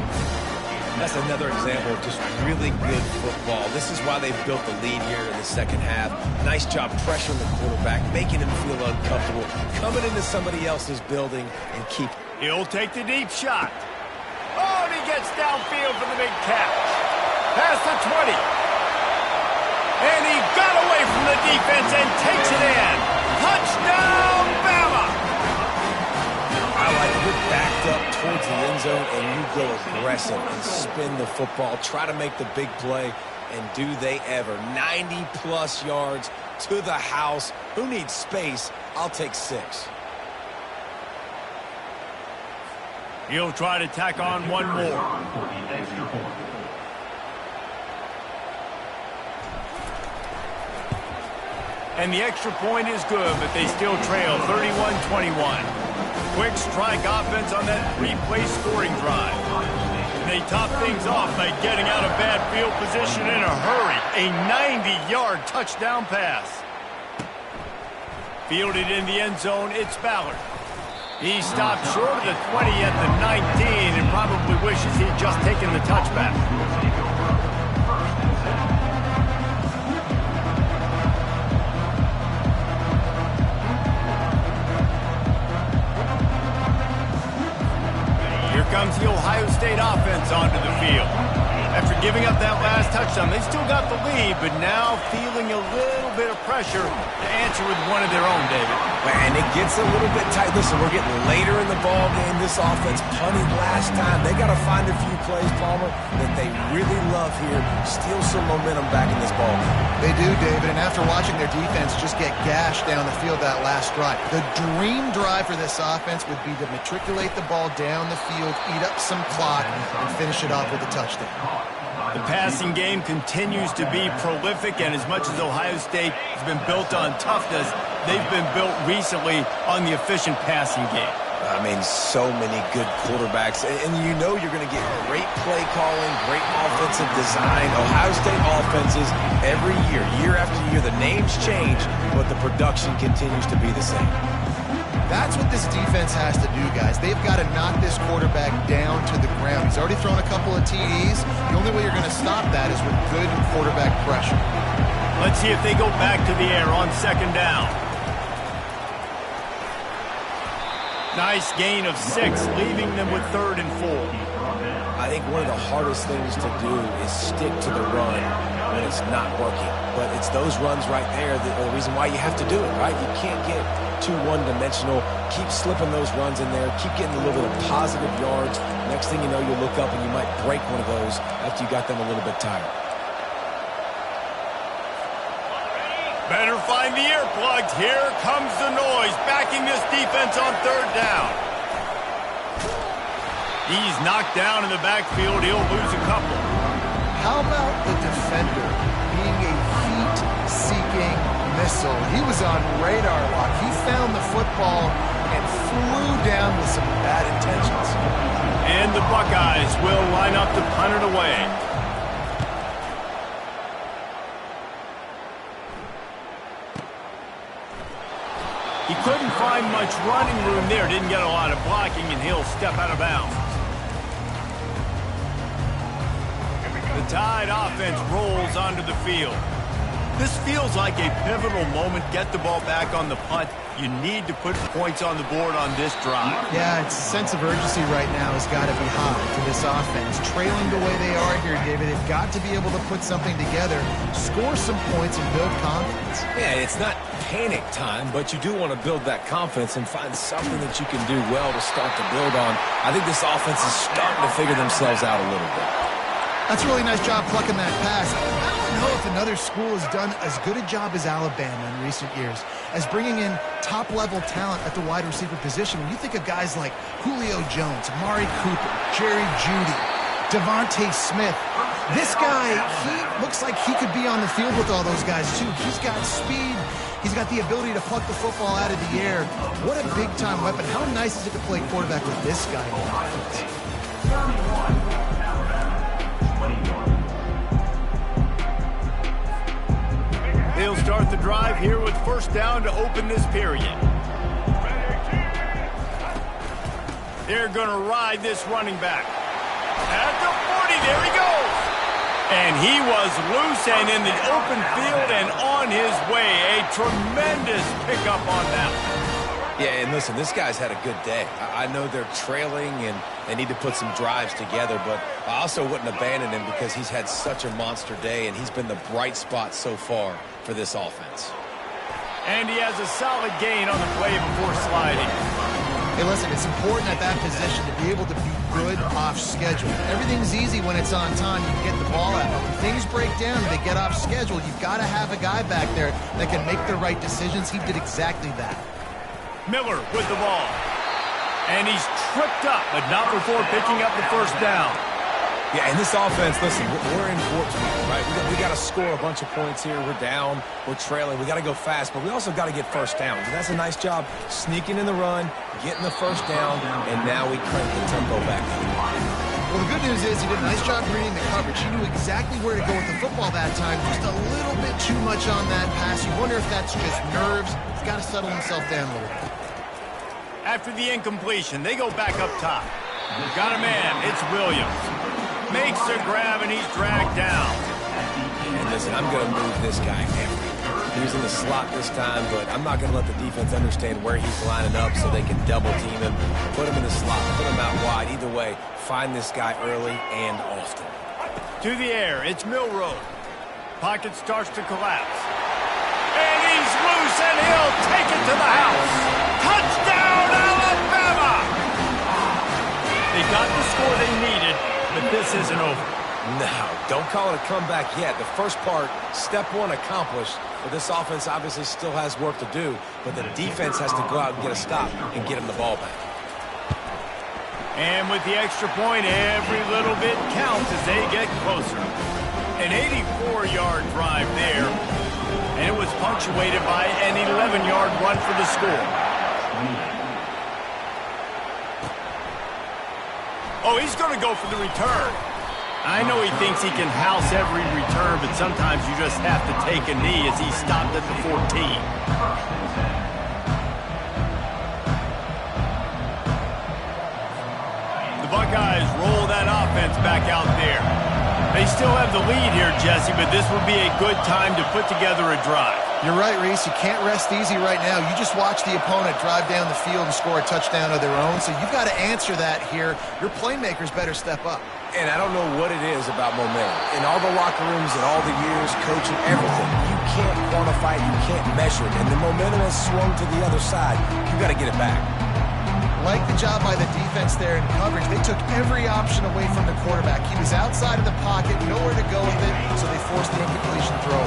Speaker 2: That's another example of just really good football. This is why they've built the lead here in the 2nd half. Nice job pressuring the quarterback, making him feel uncomfortable, coming into somebody else's building and keep.
Speaker 1: He'll take the deep shot. Oh, and he gets downfield for the big catch. Past the 20. And he got away from the defense and takes it in. Touchdown, Bama!
Speaker 2: I like good backed up towards the end zone and you go aggressive and spin the football, try to make the big play, and do they ever. 90-plus yards to the house. Who needs space? I'll take 6.
Speaker 1: He'll try to tack on one more. And the extra point is good, but they still trail 31-21. Quick strike offense on that three-play scoring drive. And they top things off by getting out of bad field position in a hurry. A 90-yard touchdown pass. Fielded in the end zone, it's Ballard. He stopped short of the 20 at the 19 and probably wishes he'd just taken the touchback. Here comes the Ohio State offense onto the field. After giving up that last touchdown, they still got the lead, but now feeling a little bit of pressure to answer with one of their own, David.
Speaker 2: And it gets a little bit tight. Listen, we're getting later in the ball game. This offense punted last time. They got to find a few plays, Palmer, that they really love here. Steal some momentum back in this ball game.
Speaker 3: They do, David, and after watching their defense just get gashed down the field that last drive, the dream drive for this offense would be to matriculate the ball down the field, eat up some clock, and finish it off with a touchdown.
Speaker 1: The passing game continues to be prolific, and as much as Ohio State has been built on toughness, they've been built recently on the efficient passing game.
Speaker 2: I mean, so many good quarterbacks, and you know you're going to get great play calling, great offensive design. Ohio State offenses every year after year, the names change, but the production continues to be the same.
Speaker 3: That's what this defense has to do, guys. They've got to knock this quarterback down to the ground. He's already thrown a couple of TDs. The only way you're going to stop that is with good quarterback pressure.
Speaker 1: Let's see if they go back to the air on second down. Nice gain of 6, leaving them with 3rd and 4.
Speaker 2: I think one of the hardest things to do is stick to the run when it's not working. But it's those runs right there that are the reason why you have to do it, right? You can't get too one-dimensional. Keep slipping those runs in there. Keep getting a little bit of positive yards. Next thing you know, you look up and you might break one of those after you got them a little bit tired.
Speaker 1: Better find the earplugs. Here comes the noise, backing this defense on 3rd down. He's knocked down in the backfield. He'll lose a couple.
Speaker 3: How about the defender being a heat-seeking missile? He was on radar lock. He found the football and flew down with some bad intentions.
Speaker 1: And the Buckeyes will line up to punt it away. He couldn't find much running room there. Didn't get a lot of blocking, and he'll step out of bounds. The Tide offense rolls onto the field. This feels like a pivotal moment. Get the ball back on the punt. You need to put points on the board on this drive.
Speaker 3: Yeah, its sense of urgency right now has got to be high for this offense. Trailing the way they are here, David, they've got to be able to put something together, score some points, and build confidence.
Speaker 2: Yeah, it's not panic time, but you do want to build that confidence and find something that you can do well to start to build on. I think this offense is starting to figure themselves out a little bit.
Speaker 3: That's a really nice job plucking that pass. I don't know if another school has done as good a job as Alabama in recent years as bringing in top-level talent at the wide receiver position. When you think of guys like Julio Jones, Amari Cooper, Jerry Jeudy, Devontae Smith, this guy, he looks like he could be on the field with all those guys, too. He's got speed. He's got the ability to pluck the football out of the air. What a big-time weapon. How nice is it to play quarterback with this guy in the offense?
Speaker 1: They'll start the drive here with 1st down to open this period. They're going to ride this running back. At the 40, there he goes. And he was loose and in the open field and on his way. A tremendous pickup on that one.
Speaker 2: Yeah, and listen, this guy's had a good day. I know they're trailing and they need to put some drives together, but I also wouldn't abandon him because he's had such a monster day and he's been the bright spot so far for this offense.
Speaker 1: And he has a solid gain on the play before sliding.
Speaker 3: Hey, listen, it's important at that position to be able to be good off schedule. Everything's easy when it's on time. You can get the ball out. But when things break down and they get off schedule, you've got to have a guy back there that can make the right decisions. He did exactly that.
Speaker 1: Miller with the ball. And he's tripped up, but not before picking up the first down.
Speaker 2: Yeah, and this offense, listen, we're in warp speed, right? We got to score a bunch of points here. We're down. We're trailing. We got to go fast, but we also got to get first downs. And that's a nice job sneaking in the run, getting the first down, and now we crank the tempo back up.
Speaker 3: Well, the good news is he did a nice job reading the coverage. He knew exactly where to go with the football that time. Just a little bit too much on that pass. You wonder if that's just nerves. He's got to settle himself down a little bit.
Speaker 1: After the incompletion, they go back up top. Got a man. It's Williams. Makes a grab, and he's dragged down.
Speaker 2: And listen, I'm going to move this guy everywhere. He's in the slot this time, but I'm not going to let the defense understand where he's lining up so they can double team him. Put him in the slot, put him out wide. Either way, find this guy early and often.
Speaker 1: To the air, it's Milroe. Pocket starts to collapse. And he's loose, and he'll take it to the house. Touchdown, Alabama! They got the score they needed, but this isn't over.
Speaker 2: No, don't call it a comeback yet. The first part, step one accomplished, but this offense obviously still has work to do, but the defense has to go out and get a stop and get him the ball back.
Speaker 1: And with the extra point, every little bit counts as they get closer. An 84-yard drive there, and it was punctuated by an 11-yard run for the score. Oh, he's going to go for the return. I know he thinks he can house every return, but sometimes you just have to take a knee as he stopped at the 14. The Buckeyes roll that offense back out there. They still have the lead here, Jesse, but this would be a good time to put together a drive.
Speaker 3: You're right, Reese. You can't rest easy right now. You just watch the opponent drive down the field and score a touchdown of their own, so you've got to answer that here. Your playmakers better step up.
Speaker 2: And I don't know what it is about momentum. In all the locker rooms and all the years, coaching, everything, you can't quantify it, you can't measure it. And the momentum has swung to the other side. You got to get it back.
Speaker 3: Like the job by the defense there in coverage. They took every option away from the quarterback. He was outside of the pocket, nowhere to go with it, so they forced the incompletion throw.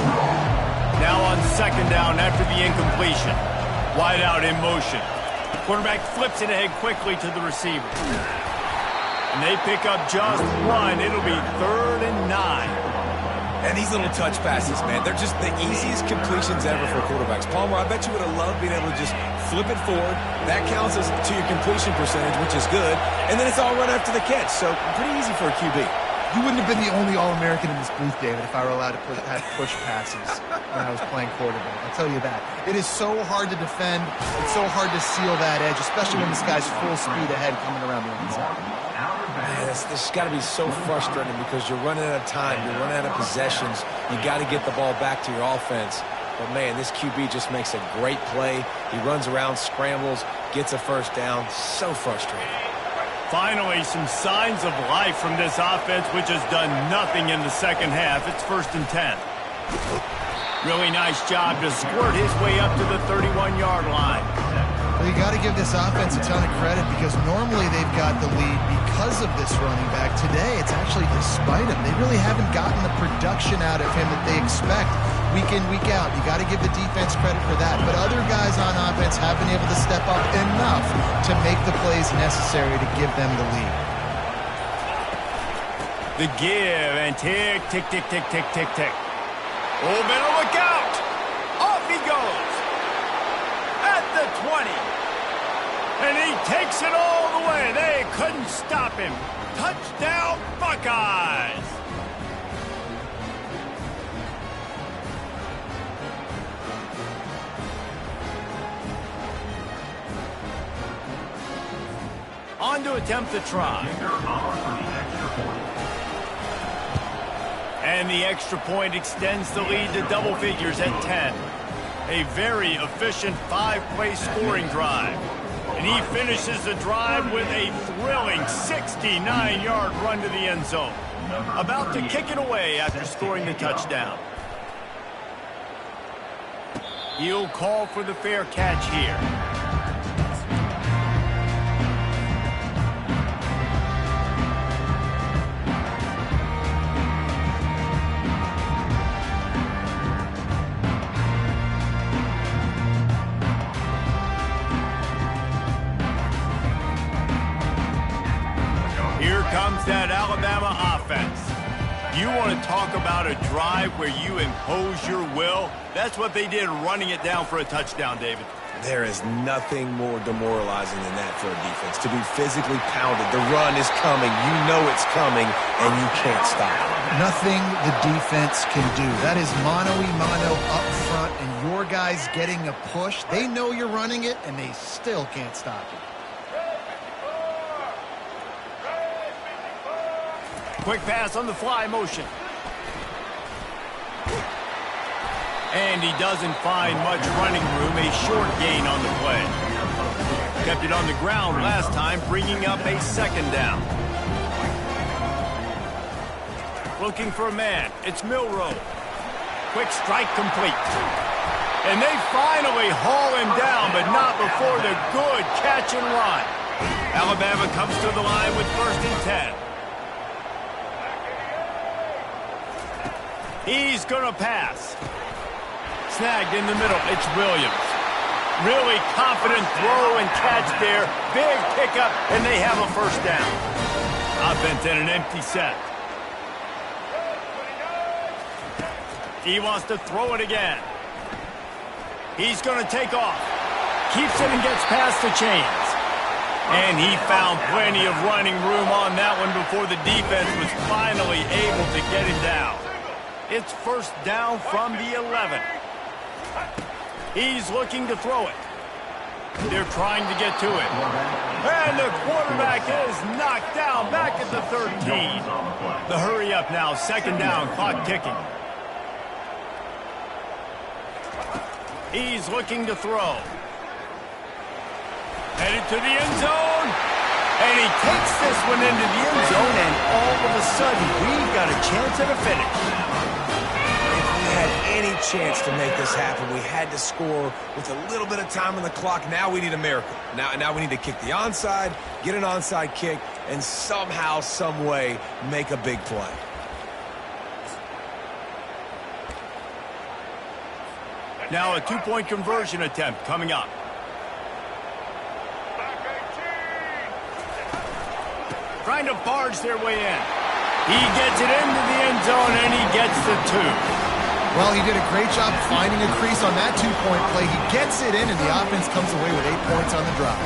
Speaker 1: Now on second down after the incompletion. Wide out in motion. Quarterback flips it ahead quickly to the receiver. And they pick up just one. It'll be 3rd and 9.
Speaker 2: And these little touch passes, man, they're just the easiest completions ever for quarterbacks. Palmer, I bet you would have loved being able to just flip it forward. That counts as to your completion percentage, which is good. And then it's all run after the catch, so pretty easy for a QB.
Speaker 3: You wouldn't have been the only All-American in this booth, David, if I were allowed to push passes when I was playing quarterback. I'll tell you that. It is so hard to defend. It's so hard to seal that edge, especially when this guy's full speed ahead coming around the inside.
Speaker 2: Man, this has got to be so frustrating because you're running out of time. You're running out of possessions. You got to get the ball back to your offense. But, man, this QB just makes a great play. He runs around, scrambles, gets a first down. So frustrating.
Speaker 1: Finally, some signs of life from this offense, which has done nothing in the second half. It's 1st and 10. Really nice job to squirt his way up to the 31-yard line.
Speaker 3: Well, you got to give this offense a ton of credit because normally they've got the lead because of this running back. Today, it's actually despite him. They really haven't gotten the production out of him that they expect week in, week out. You got to give the defense credit for that. But other guys on offense have been able to step up enough to make the plays necessary to give them the lead.
Speaker 1: The give and tick, tick, tick, tick, tick, tick, tick. Oh, better look out! Off he goes! At the 20. And he takes it all the way. They couldn't stop him. Touchdown, Buckeyes! On to attempt the try. And the extra point extends the lead to double figures at 10. A very efficient 5-play scoring drive. And he finishes the drive with a thrilling 69-yard run to the end zone. About to kick it away after scoring the touchdown. He'll call for the fair catch here. comes that Alabama offense. You want to talk about a drive where you impose your will? That's what they did running it down for a touchdown, David.
Speaker 2: There is nothing more demoralizing than that for a defense. To be physically pounded. The run is coming. You know it's coming, and you can't stop it.
Speaker 3: Nothing the defense can do. That is mano-a-mano up front, and your guys getting a push. They know you're running it, and they still can't stop you.
Speaker 1: Quick pass on the fly motion. And he doesn't find much running room, a short gain on the play. Kept it on the ground last time, bringing up a second down. Looking for a man, it's Milroe. Quick strike complete. And they finally haul him down, but not before the good catch and run. Alabama comes to the line with 1st and 10. He's gonna pass. Snagged in the middle, it's Williams. Really confident throw and catch there. Big pickup, and they have a 1st down. Offense in an empty set. He wants to throw it again. He's gonna take off. Keeps it and gets past the chains. And he found plenty of running room on that one before the defense was finally able to get him down. It's 1st down from the 11. He's looking to throw it. They're trying to get to it. And the quarterback is knocked down back at the 13. The hurry up now, 2nd down, clock ticking. He's looking to throw. Headed to the end zone. And he takes this one into the end zone, and all of a sudden, we've got a chance at a finish.
Speaker 2: Had any chance to make this happen. We had to score with a little bit of time on the clock. Now we need a miracle. Now we need to kick the onside, get an onside kick, and somehow, some way, make a big play.
Speaker 1: Now a 2-point conversion attempt coming up. Trying to barge their way in. He gets it into the end zone, and he gets the 2.
Speaker 3: Well, he did a great job finding a crease on that 2-point play. He gets it in, and the offense comes away with 8 points on the drive.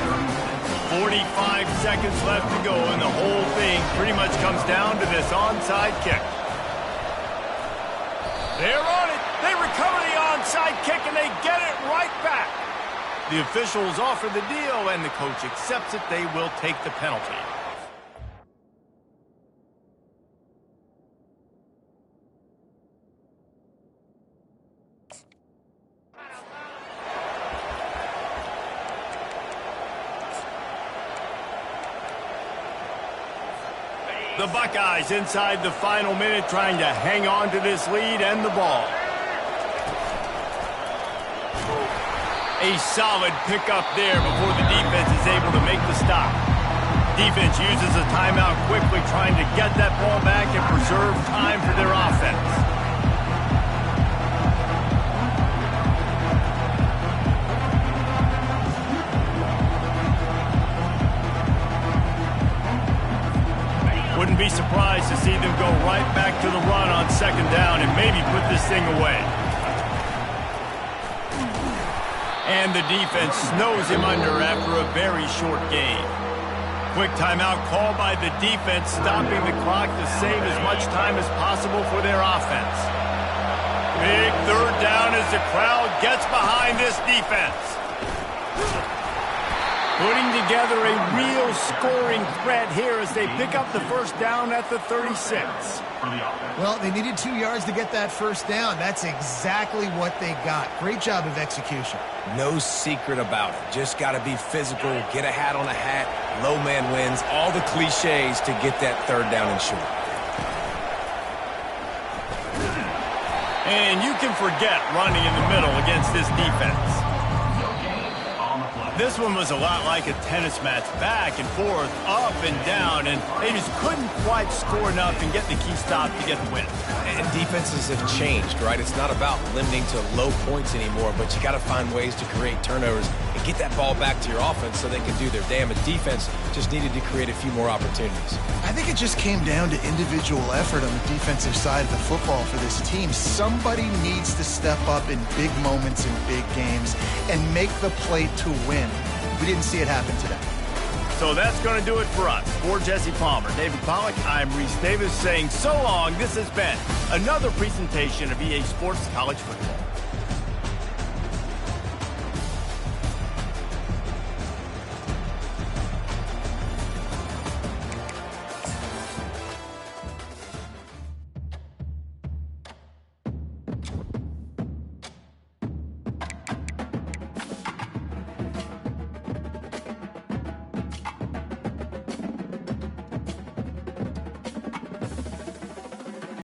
Speaker 1: 45 seconds left to go, and the whole thing pretty much comes down to this onside kick. They're on it. They recover the onside kick, and they get it right back. The officials offer the deal, and the coach accepts it. They will take the penalty. The Buckeyes inside the final minute trying to hang on to this lead and the ball. A solid pickup there before the defense is able to make the stop. Defense uses a timeout quickly trying to get that ball back and preserve time for their offense. Wouldn't be surprised to see them go right back to the run on 2nd down and maybe put this thing away. And the defense snows him under after a very short gain. Quick timeout call by the defense, stopping the clock to save as much time as possible for their offense. Big 3rd down as the crowd gets behind this defense. Putting together a real scoring threat here as they pick up the 1st down at the 36.
Speaker 3: Well, they needed 2 yards to get that 1st down. That's exactly what they got. Great job of execution.
Speaker 2: No secret about it. Just got to be physical, get a hat on a hat, low man wins, all the cliches to get that 3rd down and short.
Speaker 1: And you can forget running in the middle against this defense. This one was a lot like a tennis match, back and forth, up and down, and they just couldn't quite score enough and get the key stop to get the win.
Speaker 2: And defenses have changed, right? It's not about limiting to low points anymore, but you got to find ways to create turnovers and get that ball back to your offense so they can do their damage. Defense just needed to create a few more opportunities.
Speaker 3: I think it just came down to individual effort on the defensive side of the football for this team. Somebody needs to step up in big moments in big games and make the play to win. We didn't see it happen today.
Speaker 1: So that's going to do it for us. For Jesse Palmer, David Pollack, I'm Reese Davis saying so long. This has been another presentation of EA Sports College Football.